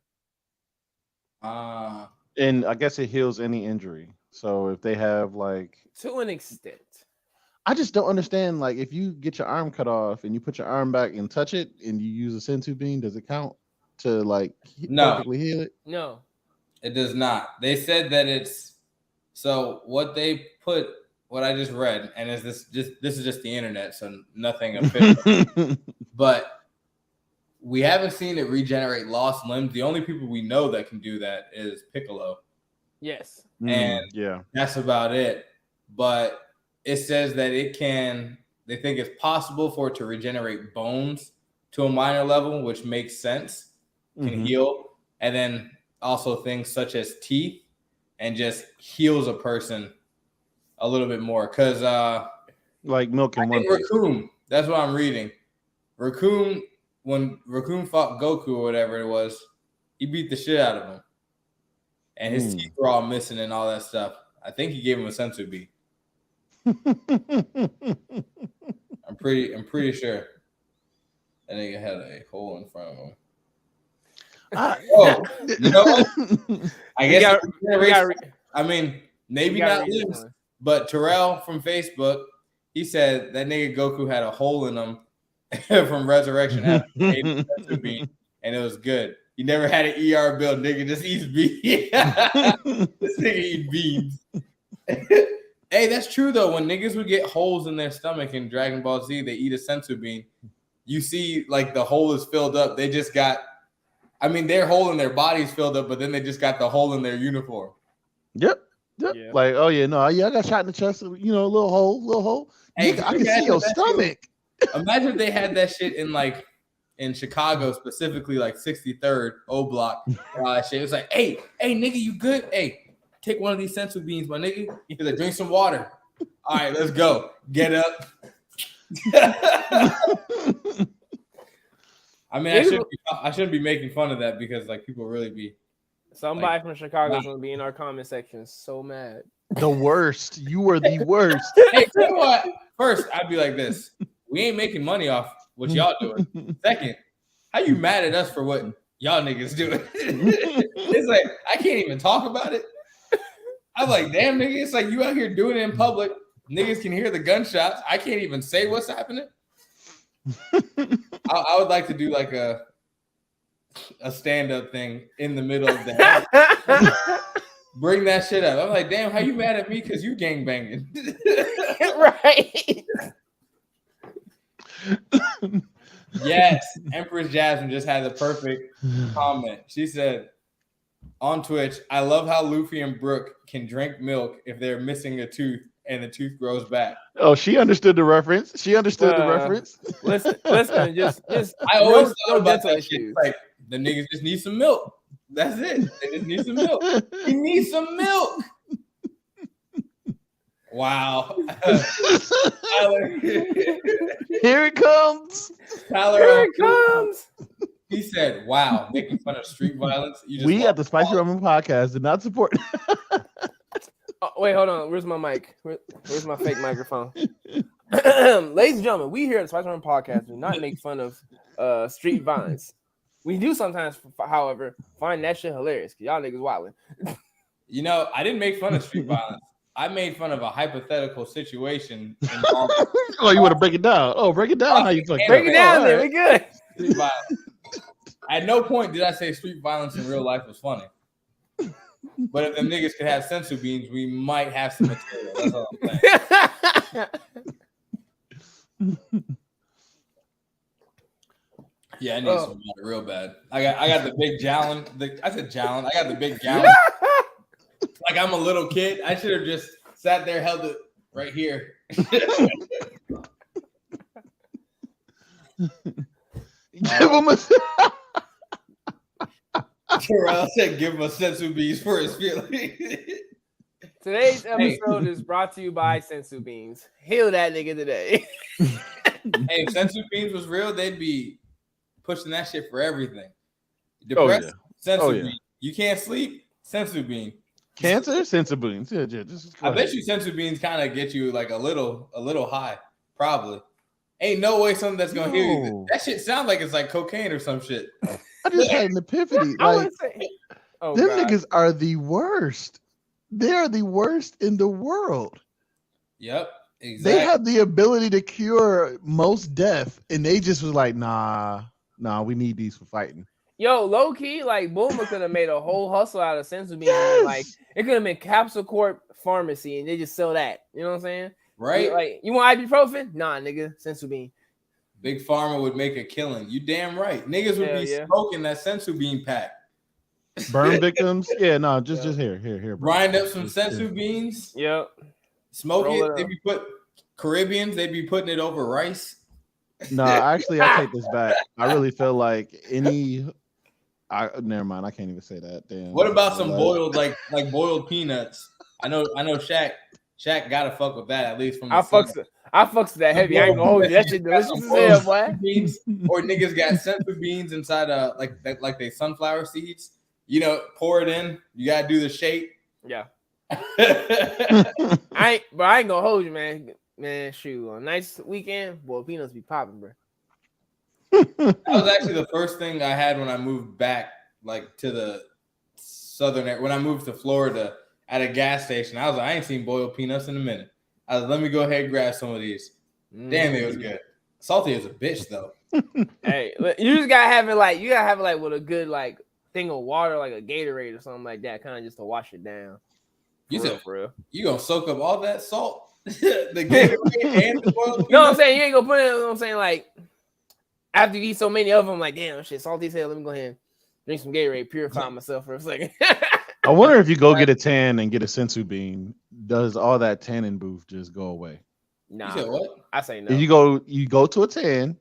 And I guess it heals any injury. So if they have like to an extent. I just don't understand. Like, if you get your arm cut off and you put your arm back and touch it, and you use a sensu bean, does it count to like perfectly heal it? No, it does not. They said that it's so. What they put, what I just read, and this is just the internet, so nothing official. But we haven't seen it regenerate lost limbs. The only people we know that can do that is Piccolo. Yes, and that's about it. But it says that they think it's possible for it to regenerate bones to a minor level, which makes sense, can heal. And then also things such as teeth and just heals a person a little bit more. Because like milk and Raccoon, that's what I'm reading. Raccoon, when Raccoon fought Goku or whatever it was, he beat the shit out of him. And his teeth were all missing and all that stuff. I think he gave him a sensu bean. I'm pretty sure that nigga had a hole in front of him. You know what? I guess I mean, maybe not limbs, but Terrell from Facebook, he said that nigga Goku had a hole in him from Resurrection after he ate the sensu bean, and it was good. He never had an ER bill. Nigga just eats beans. This nigga eat beans. Hey, that's true though. When niggas would get holes in their stomach in Dragon Ball Z, they eat a sensu bean. You see, like the hole is filled up. They just got, their hole in their body's filled up, but then they just got the hole in their uniform. Yep. Yeah. Like, I got shot in the chest. A little hole. Hey, nigga, I can see your stomach. Imagine if they had that shit in Chicago, specifically like 63rd O Block. Shit. It was like, hey, nigga, you good? Hey. Take one of these sensu beans, my nigga. He's like, drink some water. All right, let's go. Get up. I shouldn't be making fun of that because like people really be. Somebody from Chicago is gonna be in our comment section so mad. The worst. You were the worst. Hey, tell you what. First, I'd be like this. We ain't making money off what y'all doing. Second, how you mad at us for what y'all niggas doing? It's like I can't even talk about it. I'm like, damn, nigga, it's like you out here doing it in public. Niggas can hear the gunshots. I can't even say what's happening. I would like to do like a stand-up thing in the middle of that. Bring that shit up. I'm like, damn, how you mad at me because you gangbanging? Right. Yes. Empress Jasmine just had the perfect comment. She said, on Twitch, I love how Luffy and Brook can drink milk if they're missing a tooth and the tooth grows back. Oh, she understood the reference. Listen, just I always thought about that shit. Like The niggas just need some milk. That's it. They just need some milk. He needs some milk. Wow. Tyler. Here it comes. Tyler. Here it comes. He said, "Wow, making fun of street violence." We at the Spicy Ramen Podcast did not support. Oh, wait, hold on. Where's my mic? Where's my fake microphone? Ladies and gentlemen, we here at the Spicy Ramen Podcast do not make fun of street violence. We do sometimes, however, find that shit hilarious because y'all niggas wilding. You know, I didn't make fun of street violence. I made fun of a hypothetical situation. Oh, you want to break it down? Oh, break it down. How you fucking break it down? There, we good. Street violence. At no point did I say street violence in real life was funny. But if them niggas could have sensu beans, we might have some material. That's all I'm saying. Yeah, I need some water real bad. I got the big gallon. I said gallon. I got the big gallon. Like I'm a little kid. I should have just sat there, held it right here. Give him a. Terrell said, "Give him a sensu beans for his feelings." Today's episode is brought to you by Sensu Beans. Heal that nigga today. Hey, if sensu beans was real, they'd be pushing that shit for everything. Depressed, sensu bean. You can't sleep, sensu bean. Cancer, sensu beans. Yeah, just I bet you sensu beans kind of get you like a little high, probably. Ain't no way something that's gonna heal you. That shit sounds like it's like cocaine or some shit. I just had an epiphany. Like, them niggas are the worst. They are the worst in the world. Yep, exactly. They have the ability to cure most death, and they just was like, nah, we need these for fighting. Yo, low key, like Boomer could have made a whole hustle out of sensu beans. Yes. Like it could have been Capsule Corp Pharmacy, and they just sell that. You know what I'm saying? Right? Like you want ibuprofen? Nah, nigga, sensu bean. Big Pharma would make a killing. You damn right. Niggas would be smoking that sensu bean pack. Burn victims? Yeah, no, just here. Bro. Grind up some sensu beans. Yep. Smoke it. They be Caribbeans. They be putting it over rice. No, actually, I take this back. I really feel like never mind. I can't even say that. Damn. What about some boiled like boiled peanuts? I know. Shaq gotta fuck with that at least from. I fucks with that heavy. I ain't gonna hold you. That shit delicious as hell, boy. Beans, or niggas got sensu beans inside like they sunflower seeds. You know, pour it in. You gotta do the shake. Yeah. I ain't gonna hold you, man. Man, shoot, on a nice weekend, boy, peanuts be popping, bro. That was actually the first thing I had when I moved back, like to the southern. When I moved to Florida at a gas station, I was like, I ain't seen boiled peanuts in a minute. I was like, let me go ahead and grab some of these. Damn, it was good. Salty as a bitch though. Hey, you just gotta have it like with a good like thing of water, like a Gatorade or something like that, kind of just to wash it down. You said for real. You gonna soak up all that salt? The Gatorade and the boiled peanuts? No, I'm saying you ain't gonna put it. You know what I'm saying, like after you eat so many of them, like damn shit, salty as hell. Let me go ahead and drink some Gatorade, purify myself for a second. I wonder if you go get a tan and get a sensu bean, does all that tannin booth just go away? Nah, you said what? I say no. And you go to a tan,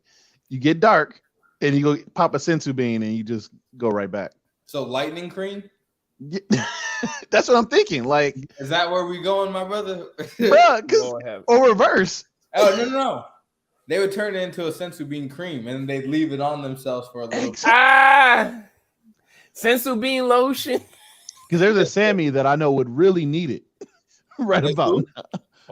you get dark, and you go pop a sensu bean, and you just go right back. So lightning cream? Yeah. That's what I'm thinking. Like, is that where we going, my brother? Bruh, or reverse. Oh no. They would turn it into a sensu bean cream, and they'd leave it on themselves for a little. Sensu bean lotion. Because there's a Sammy that I know would really need it right about now.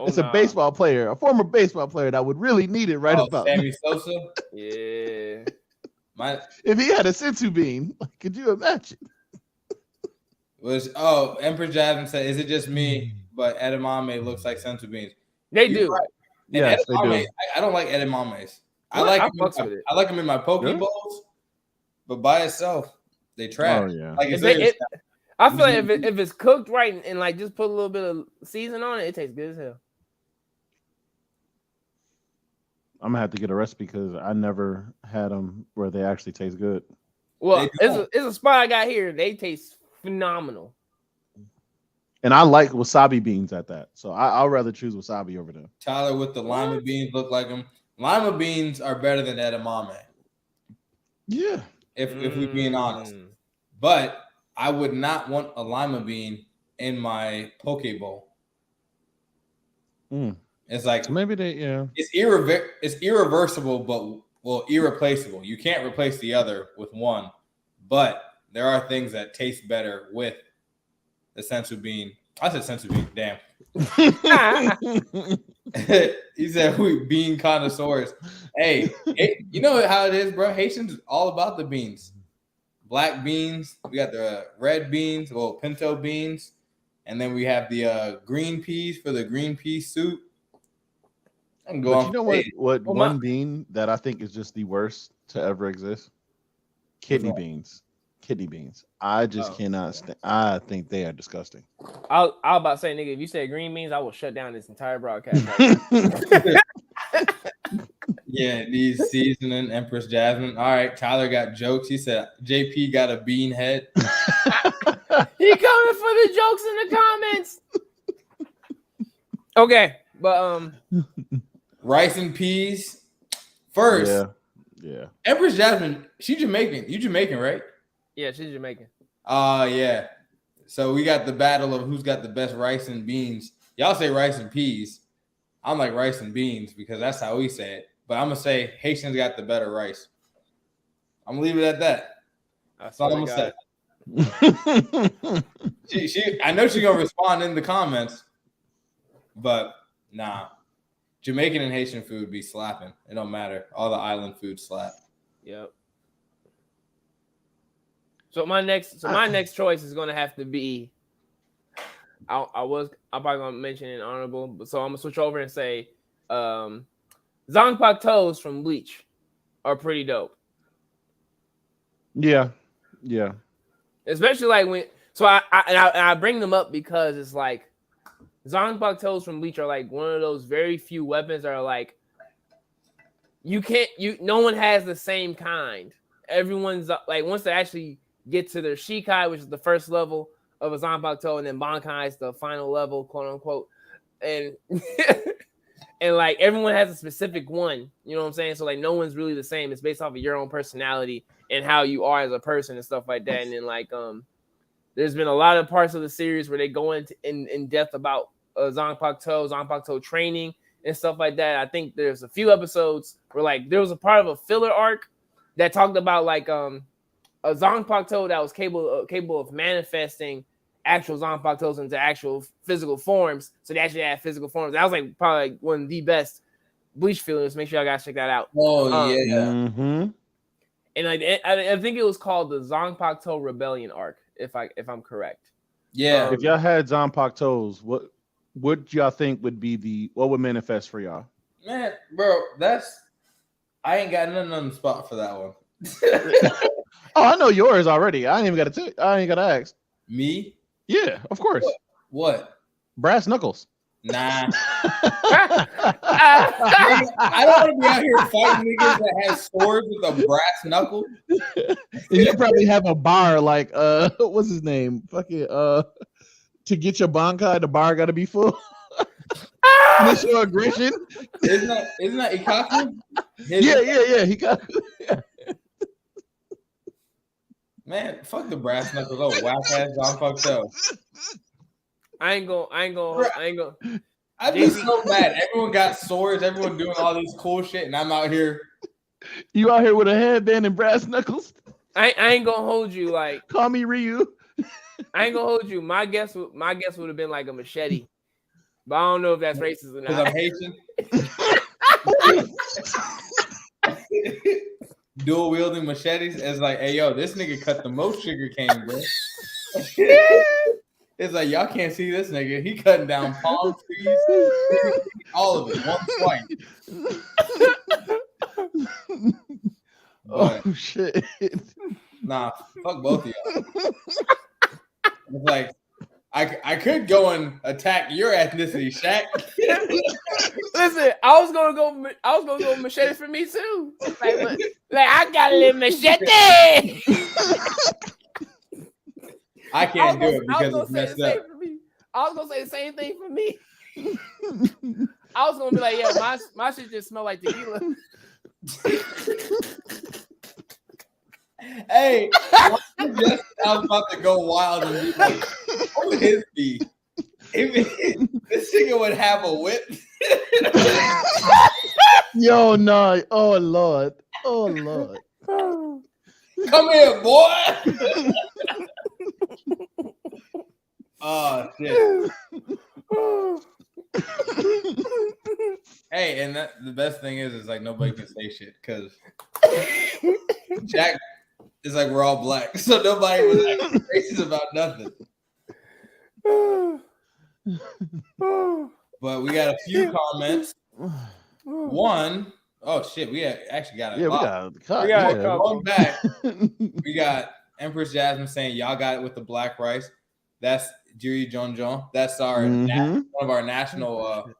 It's a baseball player, a former baseball player that would really need it right about Sammy Sosa? Yeah. If he had a sensu bean, could you imagine? Emperor Jasmine said, is it just me? But edamame looks like sensu beans. They do. Right. Yes, they do. I don't like edamames. I like them in my poke bowls, but by itself, they trash. Oh, yeah. Like I feel like if it's cooked right and like just put a little bit of season on it, it tastes good as hell. I'm gonna have to get a recipe because I never had them where they actually taste good. Well, it's a spot I got here. They taste phenomenal. And I like wasabi beans at that, so I'll rather choose wasabi over them. Tyler with the lima beans look like them. Lima beans are better than edamame. Yeah, if we're being honest. But I would not want a lima bean in my poke bowl. It's like maybe it's irreversible, but irreplaceable. You can't replace the other with one, but there are things that taste better with the sensu bean. I said sensu bean. Damn. He said we bean connoisseurs. Hey, you know how it is, bro. Haitians all about the beans. Black beans. We got the red beans, well, pinto beans, and then we have the green peas for the green pea soup. I'm going. But you know what one bean that I think is just the worst to ever exist? Kidney beans. Kidney beans. I just cannot stand. I think they are disgusting. I was about to say, nigga, if you say green beans, I will shut down this entire broadcast. Yeah, these seasoning Empress Jasmine. All right, Tyler got jokes. He said JP got a bean head. He coming for the jokes in the comments. Okay, but rice and peas. First, yeah. Empress Jasmine, she Jamaican. You Jamaican, right? Yeah, she's Jamaican. Yeah. So we got the battle of who's got the best rice and beans. Y'all say rice and peas. I'm like rice and beans because that's how we say it. But I'm gonna say Haitians got the better rice. I'm gonna leave it at that. That's all I'm gonna say. I know she's gonna respond in the comments, but nah. Jamaican and Haitian food be slapping. It don't matter. All the island food slap. Yep. So my next choice is gonna have to be. I'm probably gonna mention an honorable, but so I'm gonna switch over and say, Zongpak toes from Bleach are pretty dope. Yeah. Especially like when. So I bring them up because it's like Zongpak toes from Bleach are like one of those very few weapons that are like no one has the same kind. Everyone's like once they actually get to their Shikai, which is the first level of a Zanpakuto toe, and then Bankai is the final level, quote unquote. And and like everyone has a specific one, you know what I'm saying? So like no one's really the same. It's based off of your own personality and how you are as a person and stuff like that. And then like there's been a lot of parts of the series where they go into in depth about Zanpakuto toe training and stuff like that. I think there's a few episodes where like there was a part of a filler arc that talked about like a Zanpakuto that was capable of manifesting actual Zanpakutos into actual physical forms. So they actually had physical forms. That was like probably like one of the best Bleach fillers. Make sure y'all guys check that out. Oh yeah. Mm-hmm. And I think it was called the Zanpakuto Rebellion arc, if I'm correct. Yeah. If y'all had Zanpakutos, what y'all think would be what would manifest for y'all? Man, bro, I ain't got nothing on the spot for that one. Oh, I know yours already. I ain't gotta ask. Me? Yeah, of course. What? Brass knuckles. Nah. I don't want to be out here fighting niggas that have swords with a brass knuckle. And you probably have a bar like what's his name? Fucking to get your Bankai, the bar gotta be full. Initial aggression. Isn't that Ikaku? Yeah. He got Man, fuck the brass knuckles. Oh, whack ass Zanpakuto. I ain't gonna. I'd be so mad. Everyone got swords. Everyone doing all this cool shit, and I'm out here. You out here with a headband and brass knuckles? I ain't gonna hold you. Like, call me Ryu. I ain't gonna hold you. My guess would have been like a machete, but I don't know if that's racist or not. Because I'm Haitian. Dual wielding machetes is like, hey yo, this nigga cut the most sugar cane, bro. It's like y'all can't see this nigga. He cutting down palm trees, all of it, one swipe. Oh shit! Nah, fuck both of y'all. It's like I could go and attack your ethnicity, Shaq. Listen, I was gonna go machete for me too. Like I got a little machete. I can't do it because it's messed up. I was gonna say the same thing for me. I was gonna be like, yeah, my shit just smell like tequila. Hey, I was about to go wild and be like, what would his be? This nigga would have a whip. Yo, no. Oh, Lord. Oh, Lord. Come here, boy. Oh, shit. Hey, and the best thing is like nobody can say shit because Jack is like we're all black, so nobody was acting racist about nothing. But we got a few comments. One, oh shit, we actually got a lot. We got a couple. Going back, we got Empress Jasmine saying y'all got it with the black rice. That's Jiri Jonjon. That's our one of our national.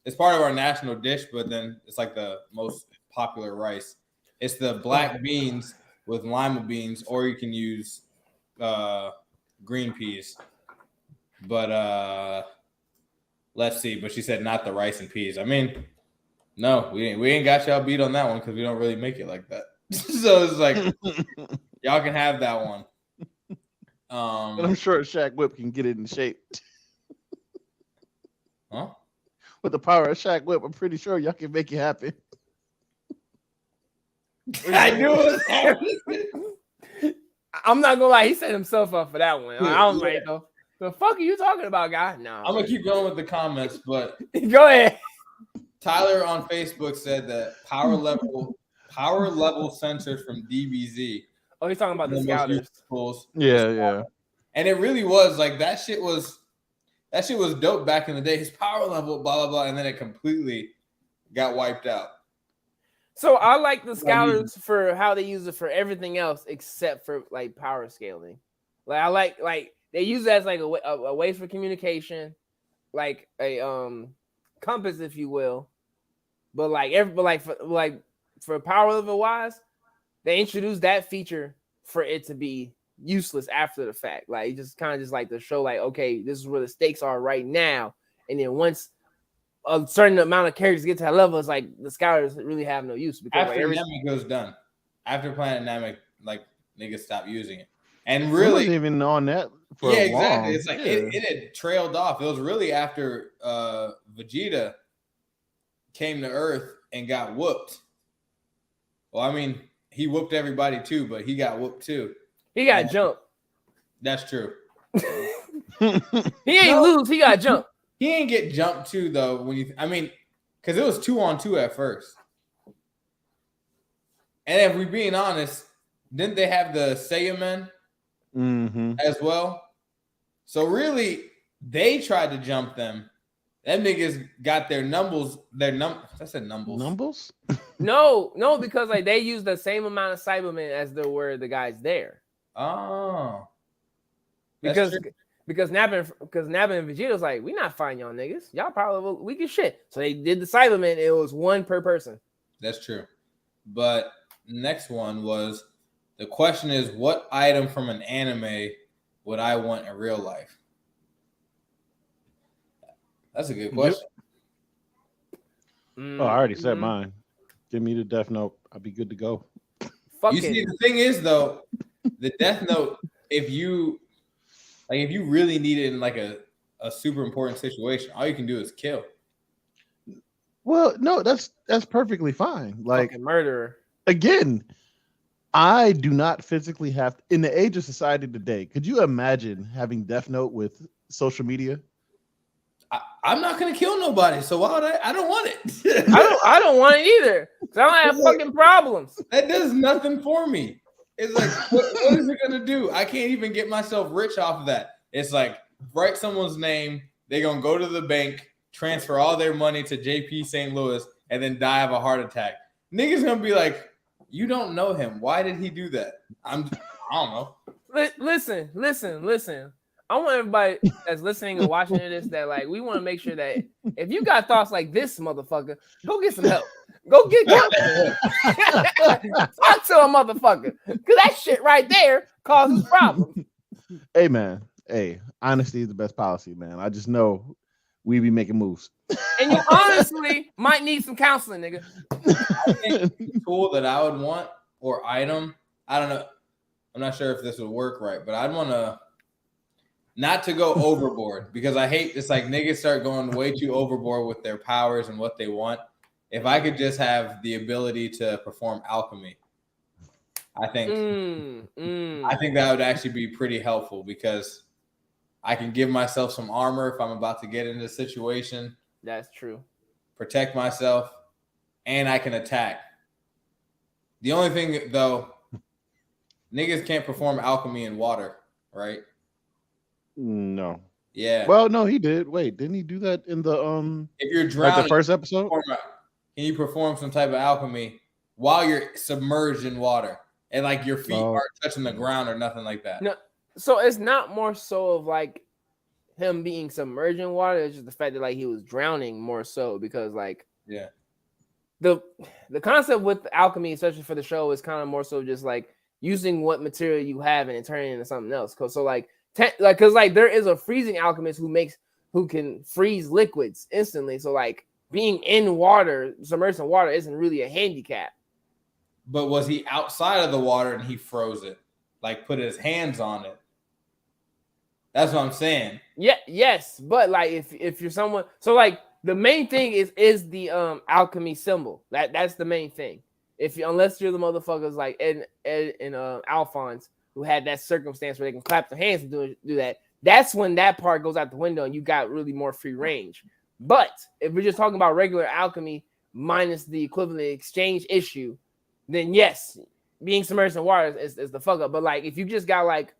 It's part of our national dish, but then it's like the most popular rice. It's the black beans with lima beans, or you can use green peas. But let's see. But she said not the rice and peas. I mean, no, we ain't got y'all beat on that one because we don't really make it like that. So it's like y'all can have that one. But I'm sure Shaq Whip can get it in shape. Huh? With the power of Shaq Whip, I'm pretty sure y'all can make it happen. I knew it was happening. I'm not gonna lie, he set himself up for that one. I was like, the fuck are you talking about, guy? No. I'm gonna keep going with the comments, but go ahead. Tyler on Facebook said that power level sensors from DBZ. Oh, he's talking about the scouters. Yeah. And it really was like that shit was dope back in the day. His power level, blah blah blah, and then it completely got wiped out. So I like the scouters for how they use it for everything else except for like power scaling. Like I like they use it as like a way for communication, like a compass, if you will. But for power level wise, they introduced that feature for it to be useless after the fact. Like just kind of just like to show like, okay, this is where the stakes are right now. And then once a certain amount of characters get to that level, it's like the scouters really have no use because after Namek goes done. After Planet Namek, like niggas stop using it. And really wasn't even on that for long. Exactly. It's like it had trailed off. It was really after Vegeta came to Earth and got whooped. Well, I mean, he whooped everybody too, but he got whooped too. He got jumped. That's true. He ain't lose. He got jumped. He ain't get jumped too though. Because it was 2-on-2 at first. And if we're being honest, didn't they have the Saiyamen as well? So really, they tried to jump them. Them niggas got their numbers. I said numbers. Numbers? No, because like they used the same amount of Cybermen as there were the guys there. Oh, because Nappa and Vegeta's like, we not fighting y'all niggas. Y'all probably weak as shit. So they did the Cybermen. It was one per person. That's true. But next one was the question is, what item from an anime would I want in real life? That's a good question. Oh, I already said mine. Give me the Death Note. I'll be good to go. You see, the thing is though, the Death Note, if you really need it in like a super important situation, all you can do is kill. Well, no, that's perfectly fine. Like fucking murderer. Again, I do not physically have in the age of society today. Could you imagine having Death Note with social media? I'm not gonna kill nobody, so why would I don't want it. I don't want it either. I don't have fucking problems. That does nothing for me. It's like, what is it gonna do? I can't even get myself rich off of that. It's like, write someone's name, they're gonna go to the bank, transfer all their money to JP St. Louis, and then die of a heart attack. Niggas gonna be like, you don't know him. Why did he do that? I don't know. Listen. I want everybody that's listening and watching this that like we want to make sure that if you got thoughts like this motherfucker, go get some help. Go get help. Talk to a motherfucker. Because that shit right there causes problems. Hey man. Hey, honesty is the best policy, man. I just know we be making moves. And you honestly might need some counseling, nigga. I think the tool that I would want or item, I don't know. I'm not sure if this would work right, but I'd want to not to go overboard because I hate it's like niggas start going way too overboard with their powers and what they want. If I could just have the ability to perform alchemy, I think that would actually be pretty helpful because I can give myself some armor if I'm about to get into a situation. That's true. Protect myself, and I can attack. The only thing, though, niggas can't perform alchemy in water, right? No. Yeah. Well, no, he did. Wait, didn't he do that in the if you're drowning, like the first episode? Can you perform some type of alchemy while you're submerged in water and like your feet aren't touching the ground or nothing like that? No, so it's not more so of like him being submerged in water. It's just the fact that like he was drowning more so because like the concept with alchemy, especially for the show, is kind of more so just like using what material you have and turning it into something else. So like because like there is a freezing alchemist who can freeze liquids instantly. So like being in water, submerged in water, isn't really a handicap. But was he outside of the water and he froze it? Like put his hands on it? That's what I'm saying. Yeah, yes, but like if you're someone, so like the main thing is the alchemy symbol. That's the main thing. Unless you're the motherfuckers like Ed and Alphonse who had that circumstance where they can clap their hands and do that. That's when that part goes out the window and you got really more free range. But if we're just talking about regular alchemy minus the equivalent exchange issue, then yes, being submerged in water is the fuck up. But like if you just got like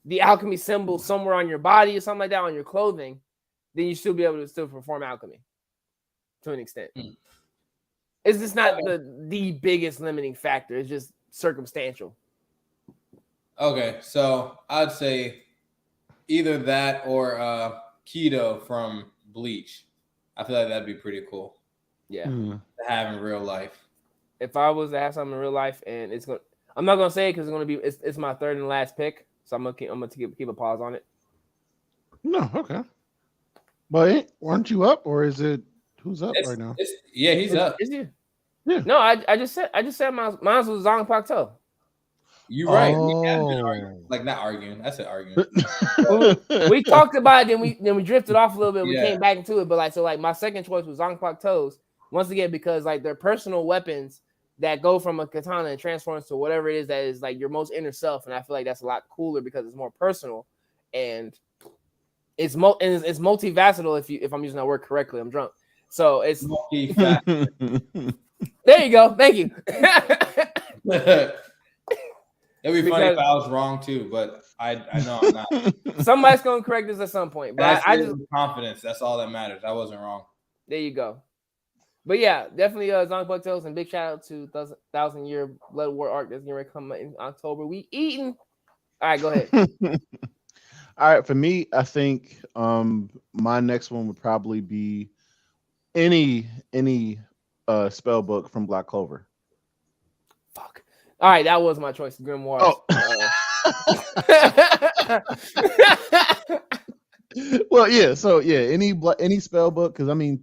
the alchemy symbol somewhere on your body or something like that on your clothing, then you still be able to still perform alchemy to an extent. It's just not the biggest limiting factor. It's just circumstantial. Okay, so I'd say either that or keto from Bleach. I feel like that'd be pretty cool. Yeah, to have in real life. If I was to have something in real life, and I'm not gonna say it because it's my third and last pick, so I'm gonna keep a pause on it. No, okay. But aren't you up, or is it who's up right now? He's up. Is he? Yeah. No, I just said mine was Zong Pakto. You're right. We have been arguing. Like not arguing. I said arguing. We talked about it, then we drifted off a little bit. We came back into it, but like my second choice was Zong Pakto's once again because like they're personal weapons that go from a katana and transforms to whatever it is that is like your most inner self, and I feel like that's a lot cooler because it's more personal and it's multifacetal. If I'm using that word correctly, I'm drunk. So it's multifacetal. There you go. Thank you. It'd be funny if I was wrong too, but I know I'm not. Somebody's gonna correct this at some point. But I just confidence. That's all that matters. I wasn't wrong. There you go. But yeah, definitely Zong Pakto's, and big shout out to 1,000 Year Blood War arc that's gonna come in October. We eating. All right, go ahead. All right, for me, I think my next one would probably be any spell book from Black Clover. Fuck. All right, that was my choice. Grimoire. Oh. Well, yeah. So yeah, any spell book, because I mean,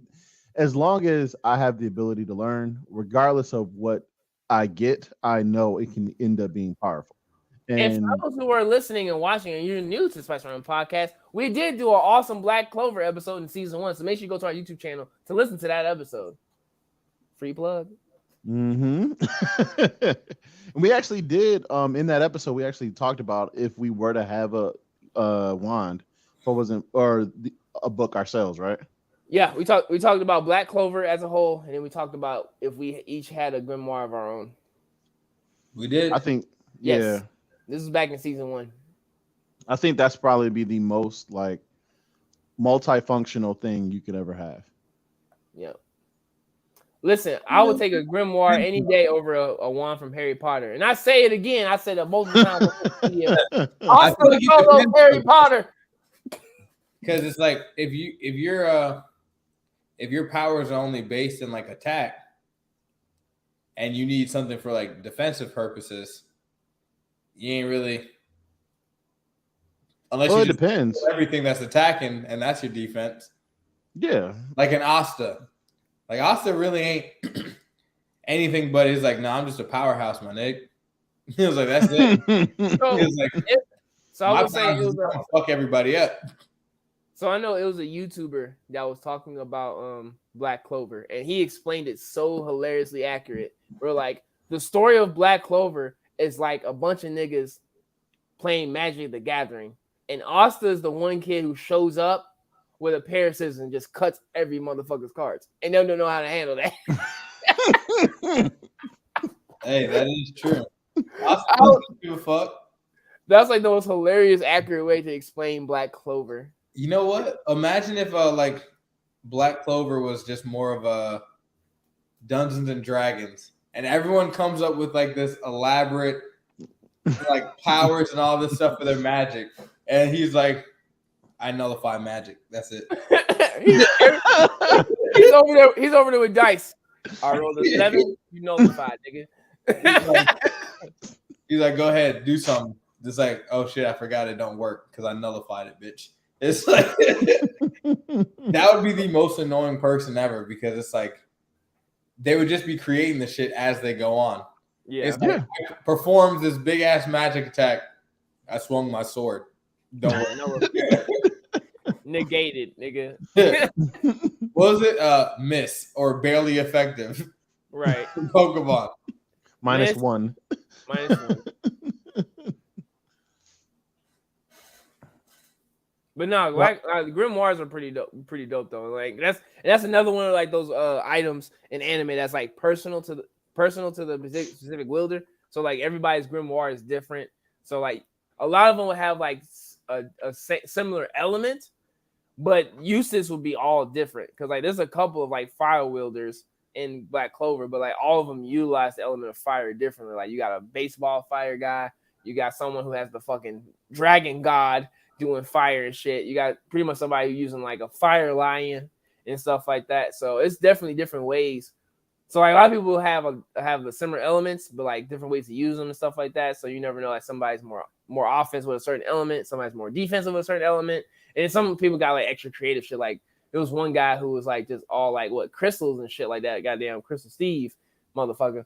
as long as I have the ability to learn, regardless of what I get, I know it can end up being powerful. And for those who are listening and watching, and you're new to the Spice Run podcast, we did do an awesome Black Clover episode in season 1. So make sure you go to our YouTube channel to listen to that episode. Free plug. Mm-hmm. We actually did in that episode. We actually talked about if we were to have a wand, a book ourselves, right? Yeah, we talked about Black Clover as a whole, and then we talked about if we each had a grimoire of our own. We did. I think. Yes. Yeah. This is back in season 1. I think that's probably be the most like multifunctional thing you could ever have. Yeah. Listen, I would take a grimoire any day over a wand from Harry Potter. And I say it again. I said it multiple times. Also, Harry Potter. Because it's like if your powers are only based in like attack, and you need something for like defensive purposes, you ain't really. Unless it depends. Everything that's attacking, and that's your defense. Yeah. Like an Asta. Like Asta really ain't anything but is like, no, I'm just a powerhouse, my nigga. He was like, "That's it." So, He was like, so I "My would say it plan is was to fuck everybody up." so I know it was a YouTuber that was talking about Black Clover, and he explained it so hilariously accurate. Where like the story of Black Clover is like a bunch of niggas playing Magic the Gathering, and Asta is the one kid who shows up with a pair of scissors and just cuts every motherfucker's cards, and they don't know how to handle that. Hey, that is true. I don't give a fuck. That's like the most hilarious, accurate way to explain Black Clover. You know what? Imagine if like Black Clover was just more of a Dungeons and Dragons, and everyone comes up with like this elaborate like powers and all this stuff for their magic, and he's like, "I nullify magic. That's it." He's over there with dice. I rolled a 7. You nullified, nigga. He's like, "Go ahead, do something." Just like, "Oh shit, I forgot it don't work because I nullified it, bitch." It's like that would be the most annoying person ever because it's like they would just be creating the shit as they go on. Yeah. It's like, I performed this big ass magic attack. I swung my sword. Don't worry. Negated, nigga. What was it? Miss or barely effective. Right. Pokemon. Minus one. But no, like grimoires are pretty dope though. Like that's another one of like those items in anime that's like personal to the specific wielder. So like everybody's grimoire is different. So like a lot of them will have like a similar element, but uses will be all different. Because like there's a couple of like fire wielders in Black Clover, but like all of them utilize the element of fire differently. Like you got a baseball fire guy, you got someone who has the fucking dragon god doing fire and shit. You got pretty much somebody who's using like a fire lion and stuff like that. So it's definitely different ways. So like a lot of people have the similar elements, but like different ways to use them and stuff like that. So you never know, like somebody's more offense with a certain element, somebody's more defensive with a certain element, and some people got like extra creative shit. Like there was one guy who was like just all like what crystals and shit like that. Goddamn Crystal Steve, motherfucker.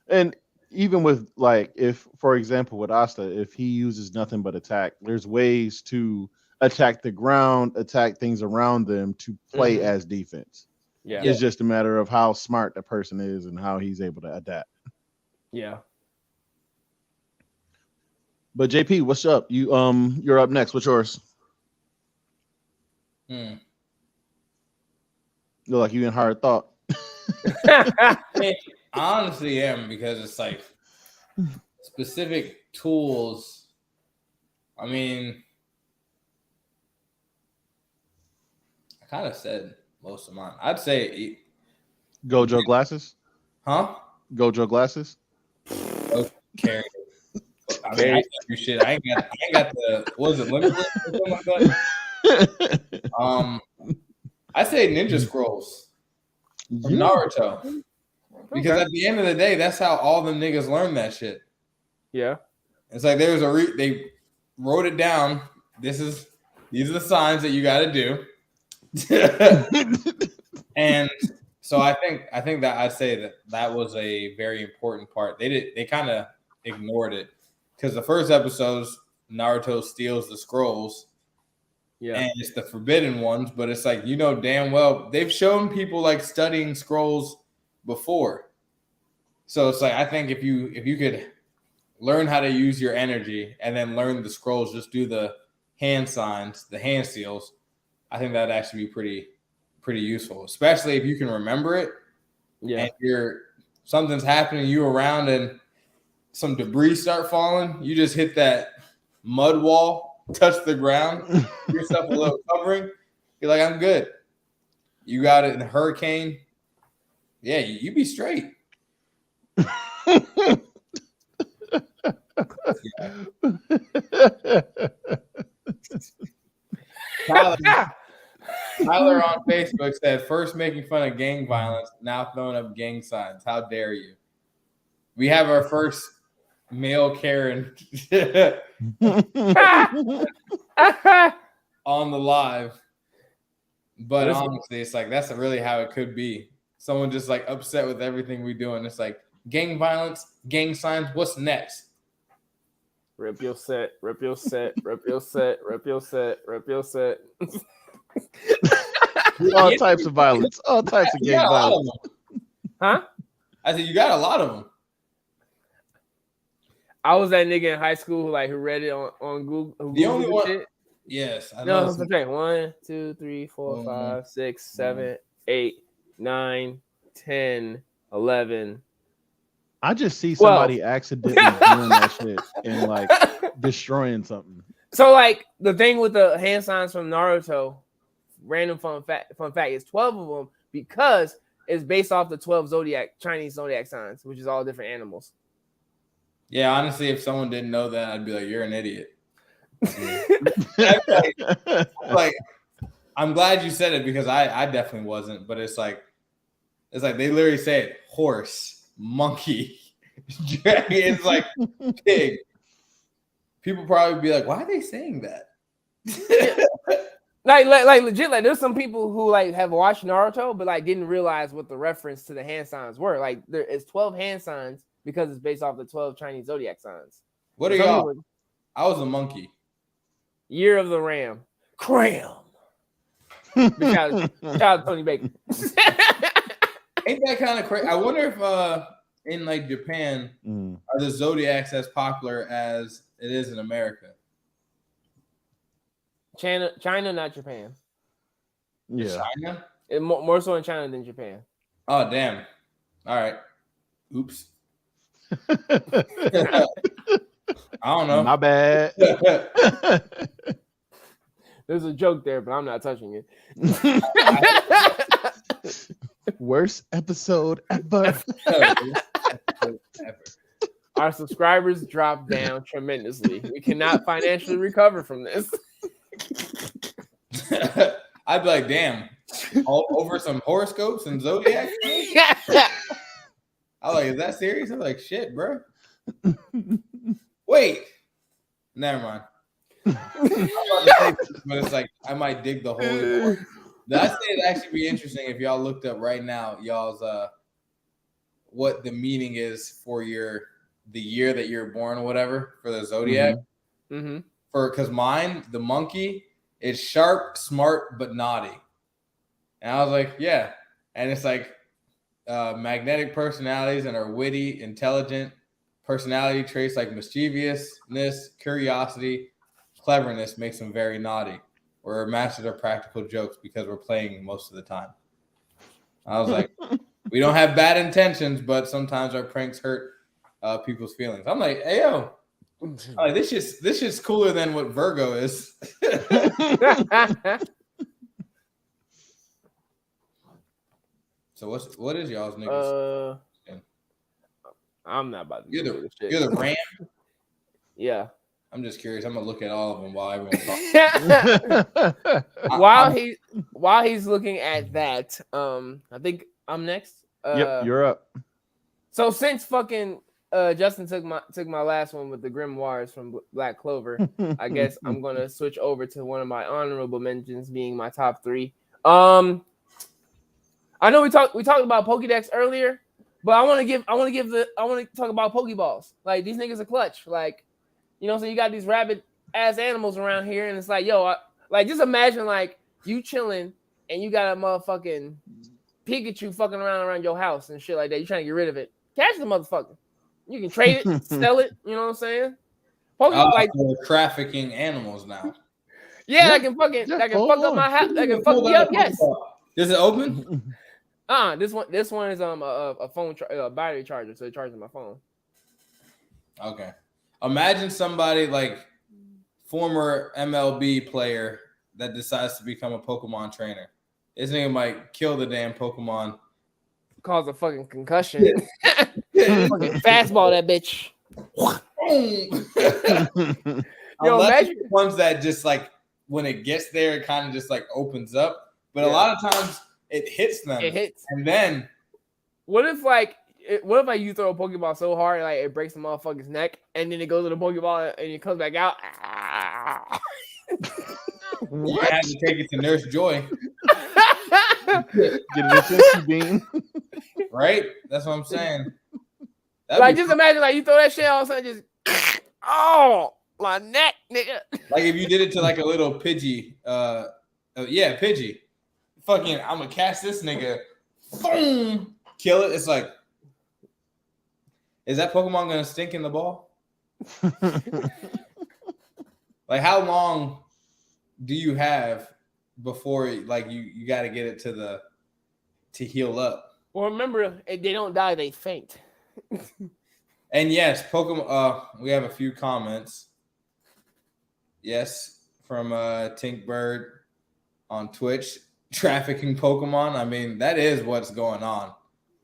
And even with like, if for example with Asta, if he uses nothing but attack, there's ways to attack the ground, attack things around them to play as defense. Yeah, it's just a matter of how smart the person is and how he's able to adapt. Yeah. But JP, what's up? You're up next. What's yours? Look like you in hard thought. I honestly am, because it's like specific tools. I mean, I kind of said most of mine. I'd say Gojo glasses. Huh? Gojo glasses. Okay. I mean, I can't do shit. I ain't got the, what is it, limitless or something like that? I say ninja scrolls from Naruto. Because at the end of the day, that's how all the niggas learn that shit. Yeah. It's like there was they wrote it down. These are the signs that you got to do. And so I think that I'd say that was a very important part. They kind of ignored it, because the first episodes, Naruto steals the scrolls. Yeah. And it's the forbidden ones, but it's like, damn well they've shown people like studying scrolls before. So it's like, I think if you could learn how to use your energy and then learn the scrolls, just do the hand signs, the hand seals, I think that'd actually be pretty useful, especially if you can remember it. Yeah. And something's happening, you around and some debris start falling, you just hit that mud wall, touch the ground, give yourself a little covering. You're like, I'm good. You got it in a hurricane. Yeah, you be straight. Tyler on Facebook said, first making fun of gang violence, now throwing up gang signs. How dare you? We have our first male Karen on the live. But honestly, it's like, that's really how it could be. someone just like upset with everything we do, and it's like gang violence, gang signs. What's next? Rip your set, rip your set, rip your set, rip your set, rip your set. All types of violence. All types of gang violence. Huh? I said you got a lot of them. I was that nigga in high school who read it on Google. The only Googled one. shit. Yes, I No, know. it's okay. 1, 2, 3, 4, 5, 6, 7, 8, 9, 10, 11. I just see somebody accidentally doing that shit and like destroying something. So like the thing with the hand signs from Naruto, random fun fact is 12 of them because it's based off the 12 Chinese zodiac signs, which is all different animals. Yeah, honestly, if someone didn't know that, I'd be like, "You're an idiot." like, I'm glad you said it because I definitely wasn't. But it's like they literally say it: horse, monkey, dragon. It's like pig. People probably be like, "Why are they saying that?" like legit. Like there's some people who like have watched Naruto, but like didn't realize what the reference to the hand signs were. Like there is 12 hand signs because it's based off the 12 Chinese zodiac signs. What are y'all? I was a monkey. Year of the Ram. Cram. Shout out Tony Baker. Ain't that kind of crazy? I wonder if in like Japan are the zodiacs as popular as it is in America? China, not Japan. Yeah. China? More so in China than Japan. Oh, damn. All right. Oops. I don't know. My bad. There's a joke there, but I'm not touching it. Worst episode ever. Our subscribers dropped down tremendously. We cannot financially recover from this. I'd be like, damn, all over some horoscopes and zodiac. I'm like, is that serious? I'm like, shit, bro. Wait, never mind. But it's like I might dig the hole. I say it'd actually be interesting if y'all looked up right now, y'all's what the meaning is for the year that you're born or whatever for the zodiac. Mm-hmm. Because mine, the monkey, is sharp, smart, but naughty. And I was like, yeah. And it's like magnetic personalities and are witty, intelligent, personality traits like mischievousness, curiosity, cleverness makes them very naughty. We're masters of practical jokes because we're playing most of the time. I was like, we don't have bad intentions, but sometimes our pranks hurt people's feelings. I'm like, hey, yo. Like, this is cooler than what Virgo is. So what is y'all's niggas? I'm not about to. You're the Ram. Yeah. I'm just curious. I'm gonna look at all of them while everyone's talking. While he's looking at that, I think I'm next. Yep, you're up. So since fucking Justin took my last one with the grimoires from Black Clover, I guess I'm gonna switch over to one of my honorable mentions, being my top 3. I know we talked about Pokédex earlier, but I want to talk about Pokeballs. Like, these niggas are clutch. Like, you know, so you got these rabid ass animals around here, and it's like, yo, just imagine like you chilling and you got a motherfucking Pikachu fucking around your house and shit like that. You trying to get rid of it? Catch the motherfucker. You can trade it, sell it. You know what I'm saying? Like trafficking animals now. Yeah, I can fuck up my house. I can fuck me up. Yes. Is it open? This one is a phone battery charger, so it charges my phone. Okay. Imagine somebody like former MLB player that decides to become a Pokemon trainer. This nigga might kill the damn Pokemon. Cause a fucking concussion. Fucking fastball that bitch. Yo, imagine the ones that just like when it gets there, it kind of just like opens up. But a lot of times it hits them. It hits. And then what if you throw a Pokeball so hard like it breaks the motherfucker's neck, and then it goes to the Pokeball and it comes back out? You have to take it to Nurse Joy. Get it a beam. right? That's what I'm saying. Like, just imagine, like, you throw that shit, all of a sudden, just, oh, my neck, nigga. Like, if you did it to, like, a little Pidgey, Pidgey. Fucking, I'm gonna catch this nigga. Boom! Kill it. It's like, is that Pokemon gonna stink in the ball? Like, how long do you have before, like, you got to get it to heal up? Well, remember, if they don't die, they faint. And yes, Pokemon. We have a few comments. Yes, from Tink Bird on Twitch, trafficking Pokemon. I mean, that is what's going on.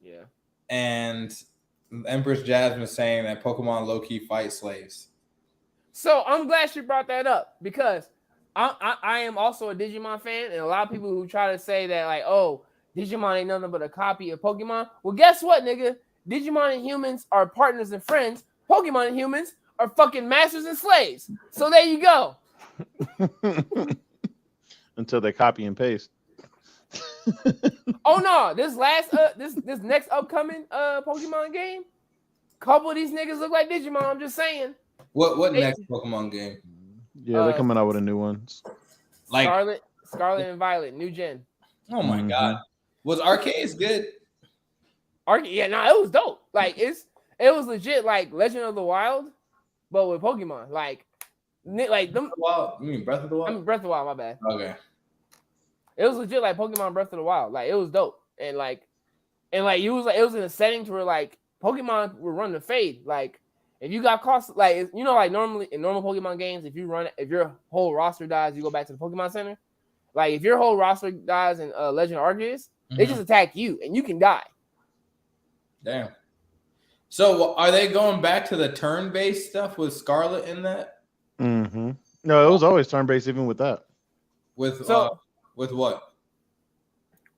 Yeah. And Empress Jasmine is saying that Pokemon low-key fight slaves. So I'm glad she brought that up because I am also a Digimon fan, and a lot of people who try to say that, like, oh, Digimon ain't nothing but a copy of Pokemon. Well, guess what, nigga? Digimon and humans are partners and friends. Pokemon and humans are fucking masters and slaves. So there you go. Until they copy and paste. Oh no, this next upcoming Pokemon game, couple of these niggas look like Digimon. I'm just saying. What next Pokemon game? Yeah, they're coming out with a new ones. Like Scarlet and Violet, new gen. Oh my god. Was Arceus good? Yeah, no, it was dope. Like it was legit like Legend of the Wild, but with Pokemon. Like them. Wild. You mean Breath of the Wild? I mean Breath of the Wild. My bad. Okay. It was legit like Pokemon Breath of the Wild. Like it was dope, and it was in a setting to where like Pokemon would run the fade. Like if you got caught, like like normally in normal Pokemon games, if your whole roster dies, you go back to the Pokemon Center. Like if your whole roster dies in Legend of Arceus, they just attack you and you can die. Damn. So are they going back to the turn-based stuff with Scarlet in that? Mm-hmm. No, it was always turn-based even with that. With what?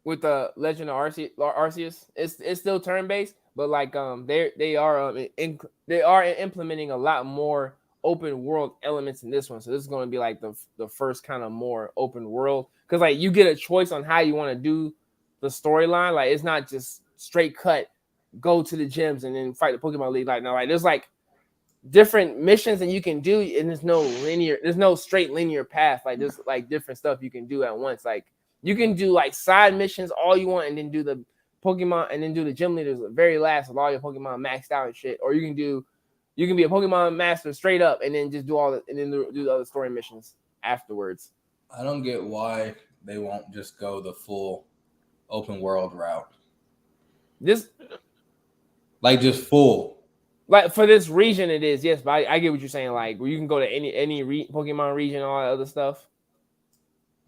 With the Legend of Arceus, it's still turn-based, but like they are implementing a lot more open world elements in this one. So this is going to be like the first kind of more open world because like you get a choice on how you want to do the storyline. Like it's not just straight cut, go to the gyms and then fight the Pokemon League. Like no, like there's like different missions that you can do, and there's no straight linear path. Like there's like different stuff you can do at once. Like you can do like side missions all you want, and then do the Pokemon, and then do the gym leaders at the very last with all your Pokemon maxed out and shit. Or you can be a Pokemon master straight up, and then just do do the other story missions afterwards. I don't get why they won't just go the full open world route. Like just full. Like for this region, it is, yes, but I get what you're saying. Like where you can go to any Pokemon region, all that other stuff.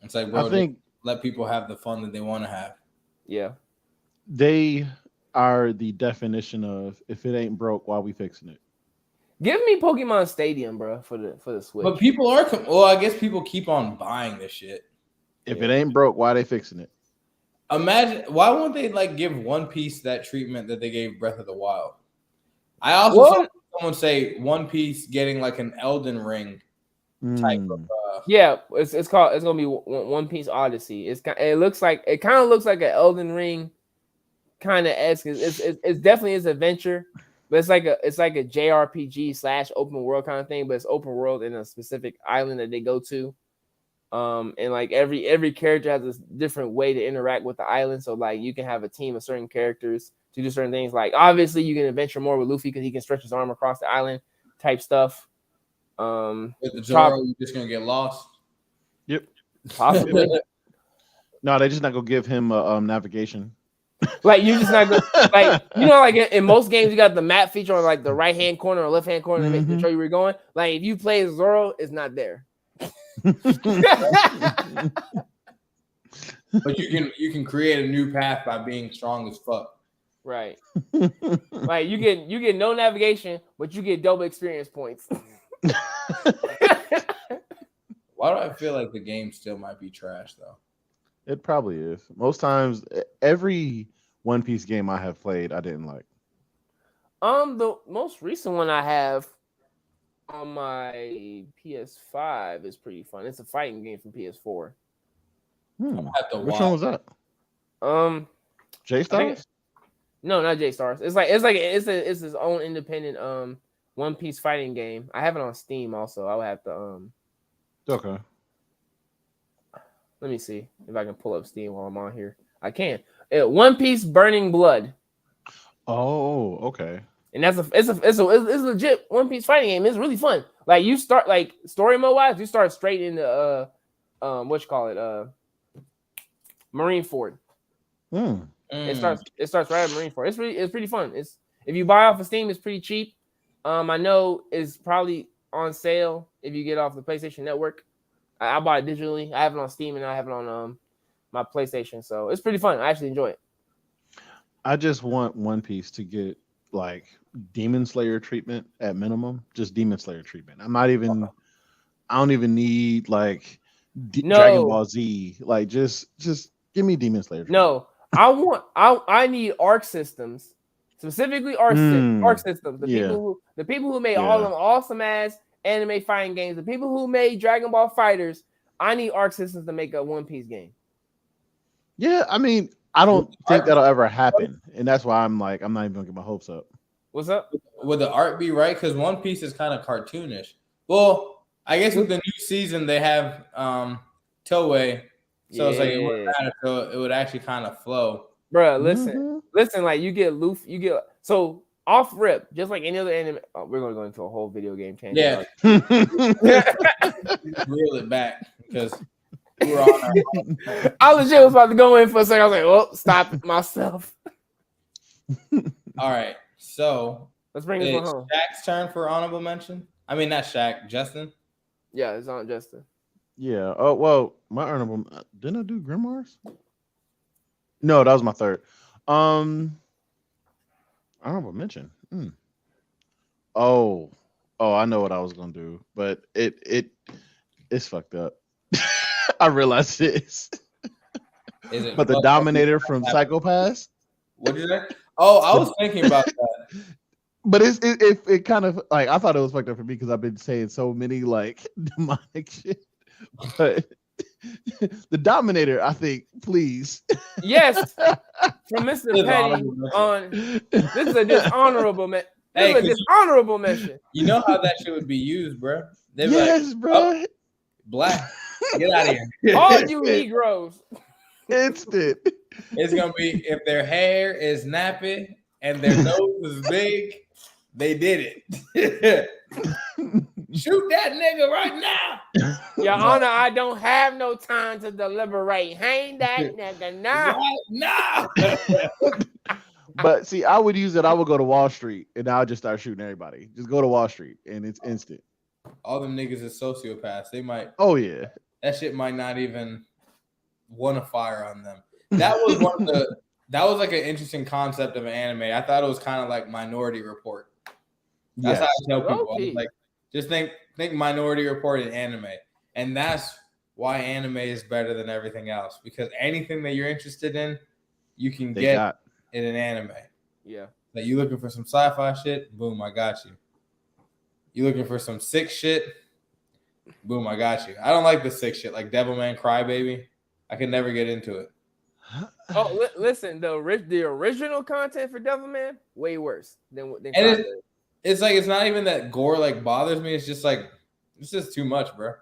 It's like, bro, I think let people have the fun that they want to have. Yeah, they are the definition of if it ain't broke, why we fixing it? give me Pokemon Stadium, bro, for the Switch. But people are I guess people keep on buying this shit. If it ain't broke, why they fixing it? Imagine why won't they like give One Piece that treatment that they gave Breath of the Wild? I also saw someone say One Piece getting like an Elden Ring type of. Yeah, it's gonna be One Piece Odyssey. It kind of looks like an Elden Ring kind of esque. It's definitely is adventure, but it's like a JRPG / open world kind of thing. But it's open world in a specific island that they go to. And like every character has a different way to interact with the island. So like you can have a team of certain characters to do certain things. Like obviously you can adventure more with Luffy because he can stretch his arm across the island type stuff. With the Zoro, you're just gonna get lost. Yep. Possibly. No, they're just not gonna give him navigation. Like you're just not gonna like like in most games you got the map feature on like the right hand corner or left hand corner to show you where you're going. Like if you play as Zoro, it's not there. But you can create a new path by being strong as fuck. Right. Like you get no navigation, but you get double experience points. Why do I feel like the game still might be trash though? It probably is. Most times, every One Piece game I have played, I didn't like. The most recent one I have on my PS5 is pretty fun. It's a fighting game from PS4. Which one was that? J-Stars? No, not J Stars. It's his own independent One Piece fighting game. I have it on Steam also. I would have to Okay. let me see if I can pull up Steam while I'm on here. I can. One Piece Burning Blood. Oh, okay. And it's a legit One Piece fighting game. It's really fun. Like you start like story mode wise, you start straight into Marineford. It starts right at Marineford. It's pretty fun. It's if you buy off of Steam, it's pretty cheap. I know it's probably on sale if you get off the PlayStation Network. I bought it digitally. I have it on Steam and I have it on my PlayStation. So it's pretty fun. I actually enjoy it. I just want One Piece to get like Demon Slayer treatment at minimum. Just Demon Slayer treatment. I don't even need like Dragon Ball Z. Like just give me Demon Slayer treatment. No, I need Arc Systems. Specifically Arc Systems. The people who made all them awesome ass anime fighting games, the people who made Dragon Ball Fighters, I need Arc Systems to make a One Piece game. Yeah, I mean, I don't think that'll ever happen, and that's why I'm not even gonna get my hopes up. What's up? Would the art be right? Because One Piece is kind of cartoonish. Well, I guess with the new season they have Toei, so it's like it wouldn't matter. So it would actually kind of flow. Bruh, listen. Like you get Luffy, so off rip, just like any other anime. Oh, we're gonna go into a whole video game tangent. Yeah, reel it back because we're on. I legit was about to go in for a second. I was like, "Oh, stop myself." All right, so let's bring this one home. Shaq's turn for honorable mention. I mean, not Shaq, Justin. Yeah, it's on Justin. Yeah. Oh well, my honorable. Didn't I do Grimoires? No, that was my third. Honorable mention. Oh, I know what I was gonna do, but it's fucked up. I realized this. Is it? But the Dominator from Psycho-Pass. What did you say? Oh, I was thinking about that. But it kind of like I thought it was fucked up for me because I've been saying so many like demonic shit. But the Dominator, I think, please. Yes, from Mr. Petty on. This is a dishonorable mention. This is a dishonorable mention. You know how that shit would be used, bro? Yes, bro. Oh, black, get out of here. All you Negroes. Instant. It's gonna be if their hair is nappy and their nose is big, they did it. Shoot that nigga right now. Your Honor, I don't have no time to deliberate. Hang that nigga now. No. But see, I would use it. I would go to Wall Street and I'll just start shooting everybody. Just go to Wall Street and it's instant. All them niggas is sociopaths. They might. Oh yeah. That shit might not even want to fire on them. That was one of the. That was like an interesting concept of an anime. I thought it was kind of like Minority Report. That's how I tell people. I was like, just think Minority Report in anime, and that's why anime is better than everything else. Because anything that you're interested in, you can get in an anime. Yeah. Like you looking for some sci-fi shit, boom, I got you. You looking for some sick shit, boom, I got you. I don't like the sick shit like Devilman Crybaby. I can never get into it. Oh, listen, the original content for Devilman way worse than and it's like it's not even that gore like bothers me. It's just like it's just too much, bro.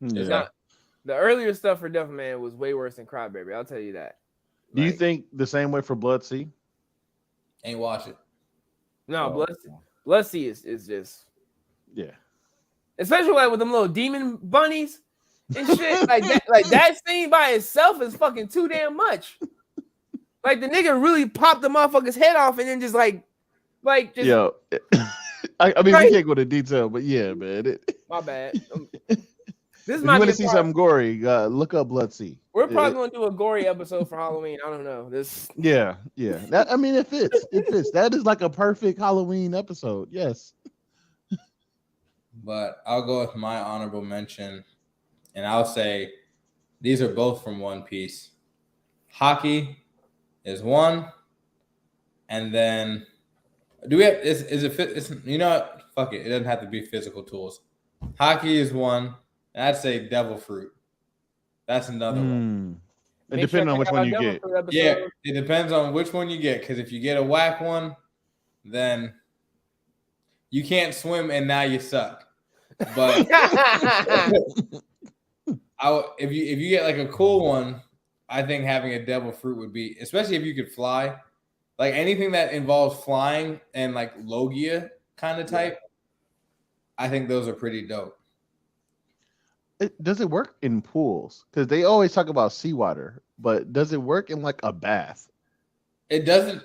Yeah. It's not. The earlier stuff for Devilman was way worse than Crybaby. I'll tell you that. Do you think the same way for Blood Sea? Ain't watch it. No, Blood Sea is just especially like with them little demon bunnies and shit like that. Like that scene by itself is fucking too damn much. Like the nigga really popped the motherfucker's head off and then just just yo. I mean, we can't go into detail, but yeah, man. My bad. This if you want to see something gory, look up Blood Sea. We're probably going to do a gory episode for Halloween. I don't know. Yeah. That, I mean, it fits. It fits. That is like a perfect Halloween episode. Yes. But I'll go with my honorable mention, and I'll say these are both from One Piece. Hockey is one, and then do we have? Is it? You know what? Fuck it. It doesn't have to be physical tools. Hockey is one. And I'd say Devil Fruit. That's another one. And Make sure depending on check which out one our you Devil get. Fruit episode. Yeah, it depends on which one you get. Because if you get a whack one, then you can't swim and now you suck. But if you get like a cool one, I think having a devil fruit would be, especially if you could fly, like anything that involves flying and like Logia kind of type. I think those are pretty dope. Does it work in pools? Because they always talk about seawater, but does it work in like a bath? It doesn't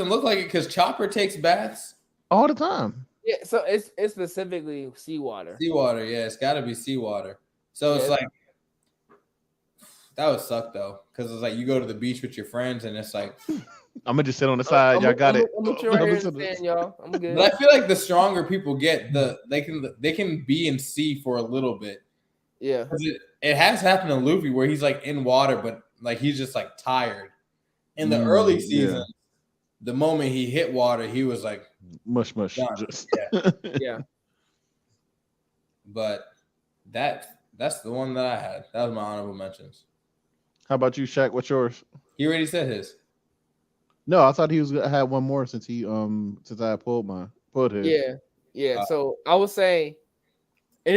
look like it because Chopper takes baths All the time. Yeah, so it's specifically seawater. Seawater, yeah, it's got to be seawater. So it's like that would suck though, because it's like you go to the beach with your friends and it's like I'm gonna just sit on the side. Y'all got it. I'm right here in the stand, y'all. I'm good. But I feel like the stronger people get, they can be in sea for a little bit. Yeah, it has happened to Luffy where he's like in water, but like he's just like tired. In the early season, the moment he hit water, he was like mush. Just. Yeah. But that's the one that I had. That was my honorable mentions. How about you, Shaq? What's yours? He already said his. No, I thought he was gonna have one more since I pulled his. Yeah. So I would say, and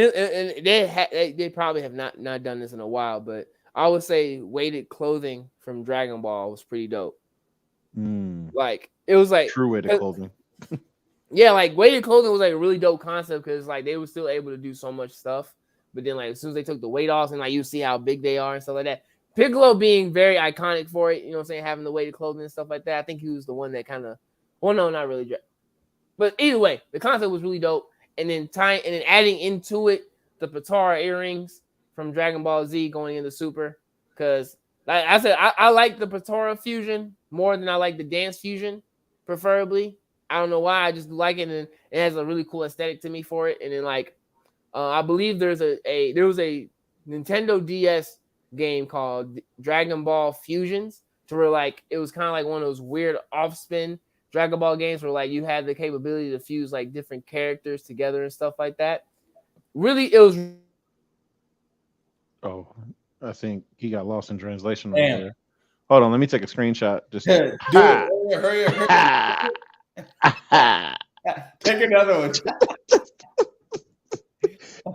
they probably have not done this in a while, but I would say weighted clothing from Dragon Ball was pretty dope. Like it was like true weighted clothing. Yeah, like weighted clothing was like a really dope concept because like they were still able to do so much stuff, but then like as soon as they took the weight off and like you see how big they are and stuff like that. Piccolo being very iconic for it, you know what I'm saying, having the weighted clothing and stuff like that. I think he was the one that kind of, well, no, not really. But either way, the concept was really dope. And then adding into it the Patara earrings from Dragon Ball Z going into Super. Because like I said, I like the Patara fusion more than I like the dance fusion, preferably. I don't know why. I just like it, and it has a really cool aesthetic to me for it. And then like, I believe there was a Nintendo DS game called Dragon Ball Fusions, to where like it was kind of like one of those weird off-spin Dragon Ball games where like you had the capability to fuse like different characters together and stuff like that. Really, it was. Oh, I think he got lost in translation right there. Hold on, let me take a screenshot. Just do it. Hurry up. Take another one.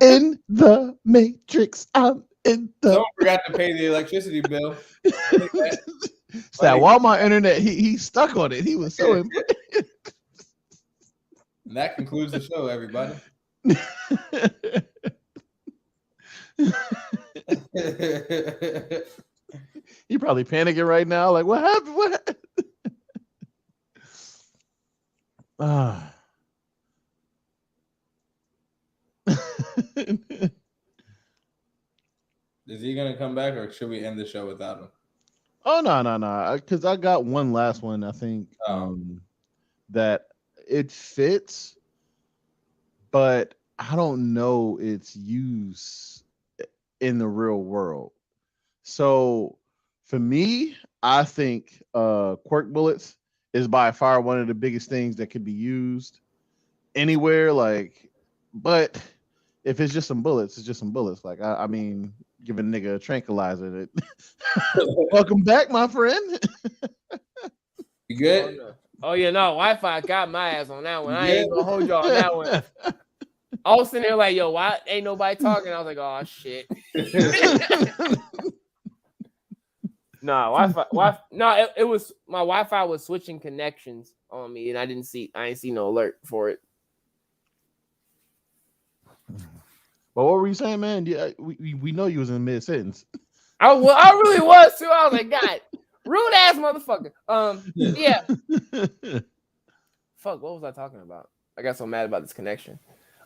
In the Matrix, I'm in the. Someone forgot to pay the electricity bill. It's that Walmart internet. He stuck on it. He was so. And that concludes the show, everybody. You probably panicking right now. Like, what happened? What? Is he gonna come back, or should we end the show without him? Oh no! Because I got one last one. I think that it fits, but I don't know its use in the real world. So for me, I think quirk bullets is by far one of the biggest things that could be used anywhere. Like, but if it's just some bullets, it's just some bullets. Like, I mean, give a nigga a tranquilizer. Welcome back, my friend. You good? Oh yeah, no, Wi-Fi got my ass on that one. I ain't gonna hold y'all on that one. I was sitting there like, yo, why ain't nobody talking? I was like, oh shit. It was my Wi-Fi was switching connections on me, and I ain't see no alert for it. But what were you saying, man? Yeah, we know you was in mid sentence. I really was too. I was like, God, rude ass motherfucker. Yeah. Fuck, what was I talking about? I got so mad about this connection.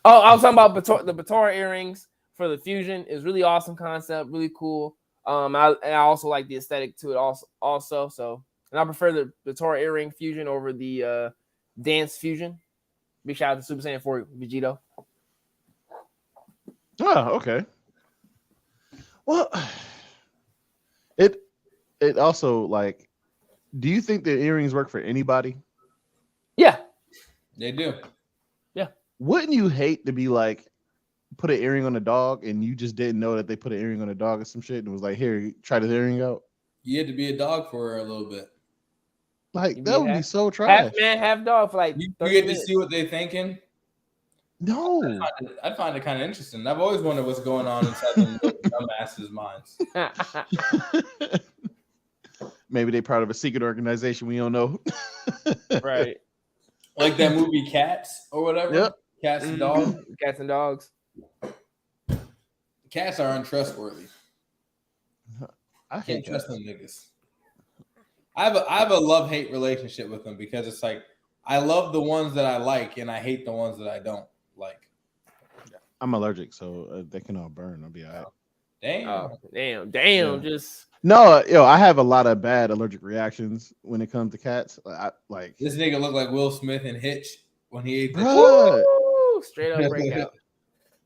Oh, I was talking about the Batara earrings for the fusion. Is really awesome concept, really cool. I also like the aesthetic to it also. So, and I prefer the Batara earring fusion over the dance fusion. Big shout out to Super Saiyan 4 Vegito. Oh, okay. Well, it also, like, do you think the earrings work for anybody? Yeah, they do. Yeah. Wouldn't you hate to be like, put an earring on a dog and you just didn't know that they put an earring on a dog or some shit and was like, here, try this earring out? You had to be a dog for her a little bit. Like You that would be half- so trash. Half man, half dog for like You 30 get to minutes. see what they're thinking. No. I find it kind of interesting. I've always wondered what's going on inside them little dumbasses' minds. Maybe they part of a secret organization we don't know. Right. Like that movie Cats or whatever. Yep. Cats and dogs. Cats and dogs. Cats are untrustworthy. I Can't hate trust cats. them niggas. I have a love-hate relationship with them because it's like I love the ones that I like and I hate the ones that I don't like. I'm allergic, so they can all burn. I'll be all right. Damn. Oh, damn. Yeah. Just No, I have a lot of bad allergic reactions when it comes to cats. Like This nigga looked like Will Smith in Hitch when he ate the bruh, woo, straight up breakout.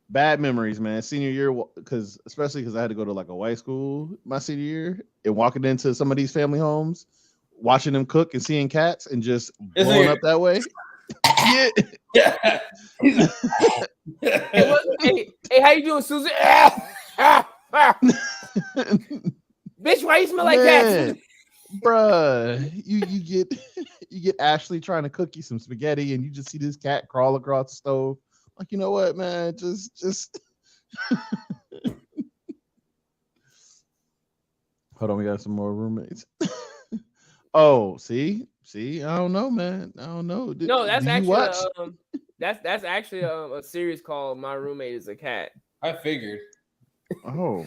bad memories, man. Senior year, especially because I had to go to like a white school my senior year, and walking into some of these family homes, watching them cook and seeing cats and just blowing up that way. Yeah. Yeah. Hey, how you doing, Susan? Bitch, why you smell like Man, cats? bruh, you get Ashley trying to cook you some spaghetti, and you just see this cat crawl across the stove. Like, you know what, man? Just hold on, we got some more roommates. Oh, see, I don't know, man. I don't know. No, that's Do you actually watch? that's actually a series called My Roommate is a Cat. I figured. Oh,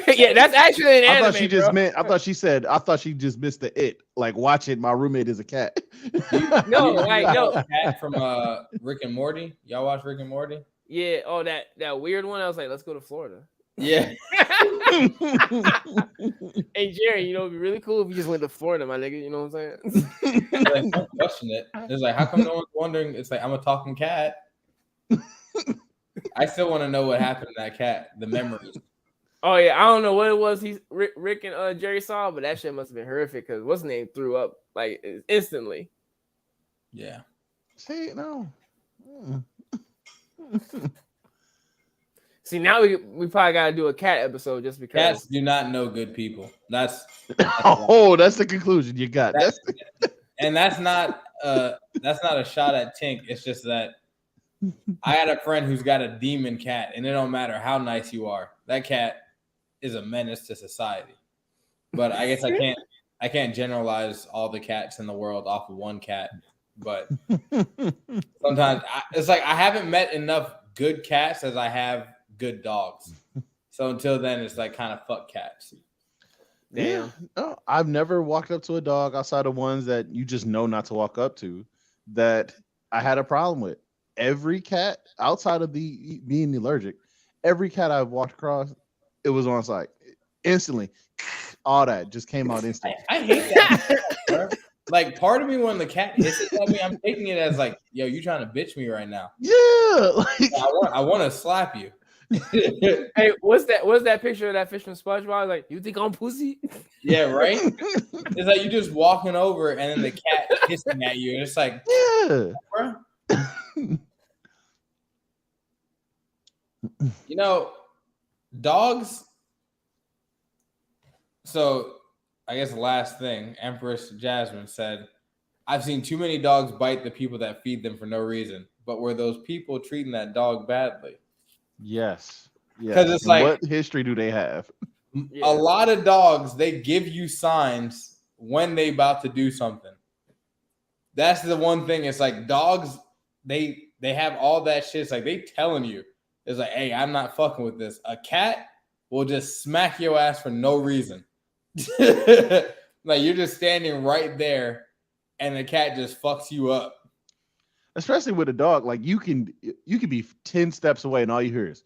Yeah, that's actually an I anime. thought she just bro. meant. I thought she just missed the it. Like, watch it. My roommate is a cat. No, like, no. Cat from Rick and Morty. Y'all watch Rick and Morty? Yeah. Oh, that weird one. I was like, let's go to Florida. Yeah. Hey Jerry, it'd be really cool if we just went to Florida, my nigga. You know what I'm saying? Like, don't question it. It's like, how come no one's wondering? It's like, I'm a talking cat. I still want to know what happened to that cat, the memories. Oh yeah, I don't know what it was. Rick and Jerry saw, but that shit must have been horrific because what's his name threw up like instantly. Yeah. See, no. See, now we probably got to do a cat episode just because. Cats do not know good people. That's Oh, that's the conclusion you got. That's and that's not a shot at Tink. It's just that I had a friend who's got a demon cat, and it don't matter how nice you are. That cat is a menace to society. But I guess I can't generalize all the cats in the world off of one cat. But sometimes it's like I haven't met enough good cats as I have good dogs. So until then, it's like kind of fuck cats. Damn. Yeah. No, I've never walked up to a dog outside of ones that you just know not to walk up to that I had a problem with. Every cat outside of being allergic, every cat I've walked across, it was on site instantly. All that just came out instantly. I hate that. Like, part of me when the cat hisses at me, I'm taking it as like, yo, you trying to bitch me right now. Yeah, like I want to slap you. Hey, what's that picture of that fish from SpongeBob? Like, you think I'm pussy? Yeah, right. It's like you just walking over and then the cat hissing at you, and it's like, yeah. bro. You know, dogs. So, I guess the last thing, Empress Jasmine said, I've seen too many dogs bite the people that feed them for no reason. But were those people treating that dog badly? Yes. Yeah. 'Cause it's And like- what history do they have? Yeah. A lot of dogs, they give you signs when they about to do something. That's the one thing. It's like dogs, they have all that shit. It's like they telling you. It's like, hey, I'm not fucking with this. A cat will just smack your ass for no reason. Like you're just standing right there and the cat just fucks you up. Especially with a dog, like you can be 10 steps away and all you hear is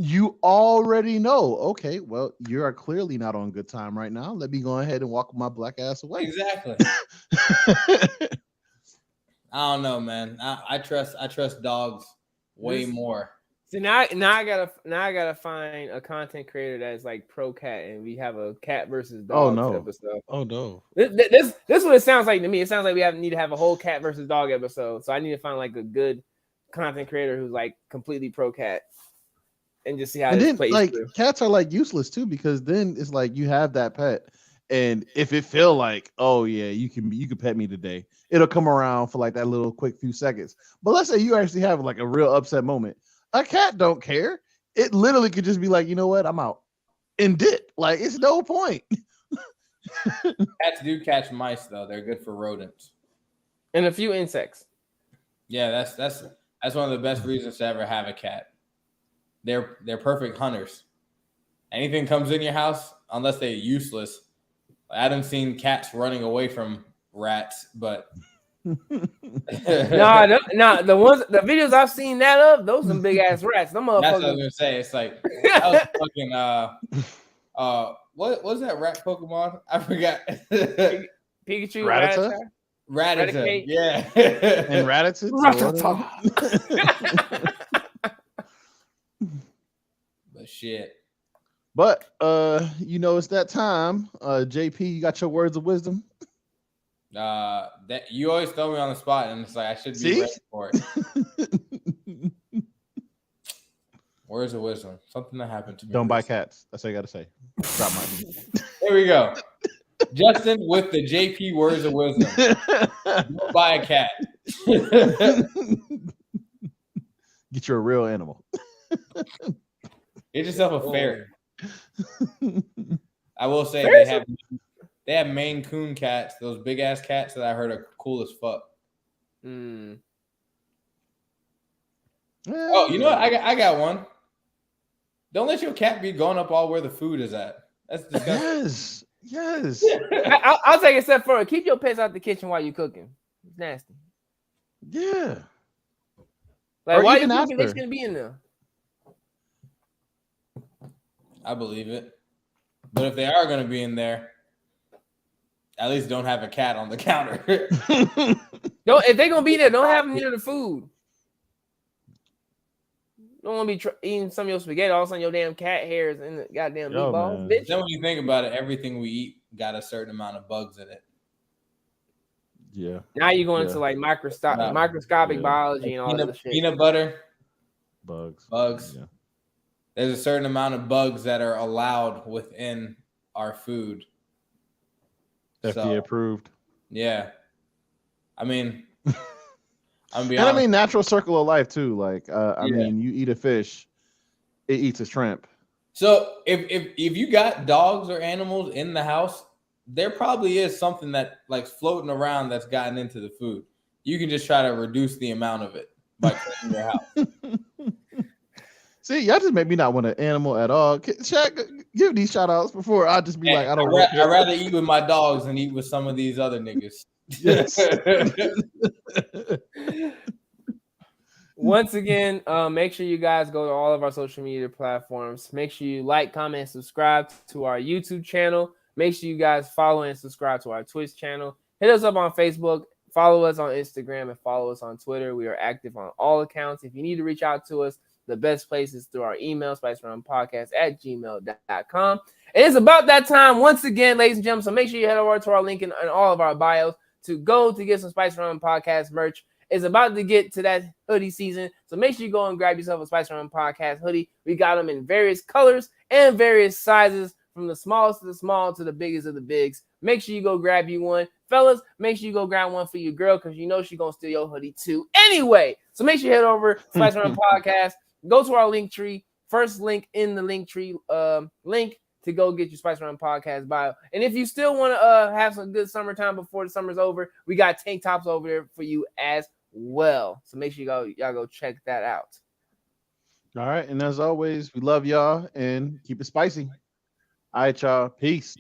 you already know, okay, well, you are clearly not on good time right now. Let me go ahead and walk my black ass away. Exactly. I don't know, man. I trust dogs way more. See, now I gotta find a content creator that's like pro cat, and we have a cat versus dog no. episode. Oh no. This is what it sounds like to me. It sounds like we need to have a whole cat versus dog episode. So I need to find like a good content creator who's like completely pro cat. and just see how And this then plays like through. cats are like useless too, because then it's like you have that pet, and if it feel like, oh yeah, you can pet me today, it'll come around for like that little quick few seconds. But let's say you actually have like a real upset moment. A cat don't care. It literally could just be like, you know what, I'm out and dip. Like it's no point. Cats do catch mice though. They're good for rodents. And a few insects. Yeah, that's one of the best reasons to ever have a cat. They're perfect hunters. Anything comes in your house, unless they're useless. I haven't seen cats running away from rats, but No, the videos I've seen that of, those some big ass rats. Them motherfuckers. That's what I was gonna say. It's like that was fucking what was that rat Pokemon? I forgot. Pikachu, Rattata? Rattata. Yeah. And Rattata. But shit. But you know, it's that time. JP, you got your words of wisdom. That you always throw me on the spot, and it's like I should be ready for it. Words of wisdom. Something that happened to me. Don't buy cats. That's all you gotta say. Drop my There we go. Justin with the JP words of wisdom. Don't buy a cat. Get you a real animal. Get yourself a ferret. I will say they have Maine Coon cats, those big ass cats that I heard are cool as fuck. Oh, you know what? I got one. Don't let your cat be going up all where the food is at. That's disgusting. Yes. I'll take a step further. Keep your pets out the kitchen while you're cooking. It's nasty. Yeah. Like, or why even you cooking? after. They're just gonna be in there. I believe it. But if they are going to be in there, at least don't have a cat on the counter. If they're gonna be there, don't have them near the food. Don't want to be eating some of your spaghetti. All of a sudden, your damn cat hairs in the goddamn meatballs, bitch. Then when you think about it, everything we eat got a certain amount of bugs in it. Yeah. Now you're going into like microscopic biology and all that shit. Peanut butter, bugs. Yeah. There's a certain amount of bugs that are allowed within our food. FDA approved. Yeah. I mean, natural circle of life too. Like, I mean, you eat a fish, it eats a shrimp. So if you got dogs or animals in the house, there probably is something that like floating around that's gotten into the food. You can just try to reduce the amount of it by cleaning your house. See, y'all just make me not want an animal at all. Shaq, give these shout outs before I just be like, I don't want I'd rather eat with my dogs than eat with some of these other niggas. Yes. Once again, make sure you guys go to all of our social media platforms. Make sure you like, comment, and subscribe to our YouTube channel. Make sure you guys follow and subscribe to our Twitch channel. Hit us up on Facebook. Follow us on Instagram and follow us on Twitter. We are active on all accounts. If you need to reach out to us, the best place is through our email, spicerunpodcast@gmail.com. It is about that time once again, ladies and gentlemen. So make sure you head over to our link in all of our bios to get some Spice Run Podcast merch. It's about to get to that hoodie season. So make sure you go and grab yourself a Spice Run Podcast hoodie. We got them in various colors and various sizes, from the smallest to the small to the biggest of the bigs. Make sure you go grab you one. Fellas, make sure you go grab one for your girl, because you know she's going to steal your hoodie too anyway. So make sure you head over to Spice Run Podcast. Go to our link tree. First link in the link tree link to go get your Spice Run Podcast bio. And if you still want to have some good summertime before the summer's over, we got tank tops over there for you as well. So make sure y'all go check that out. All right. And as always, we love y'all and keep it spicy. All right, y'all. Peace.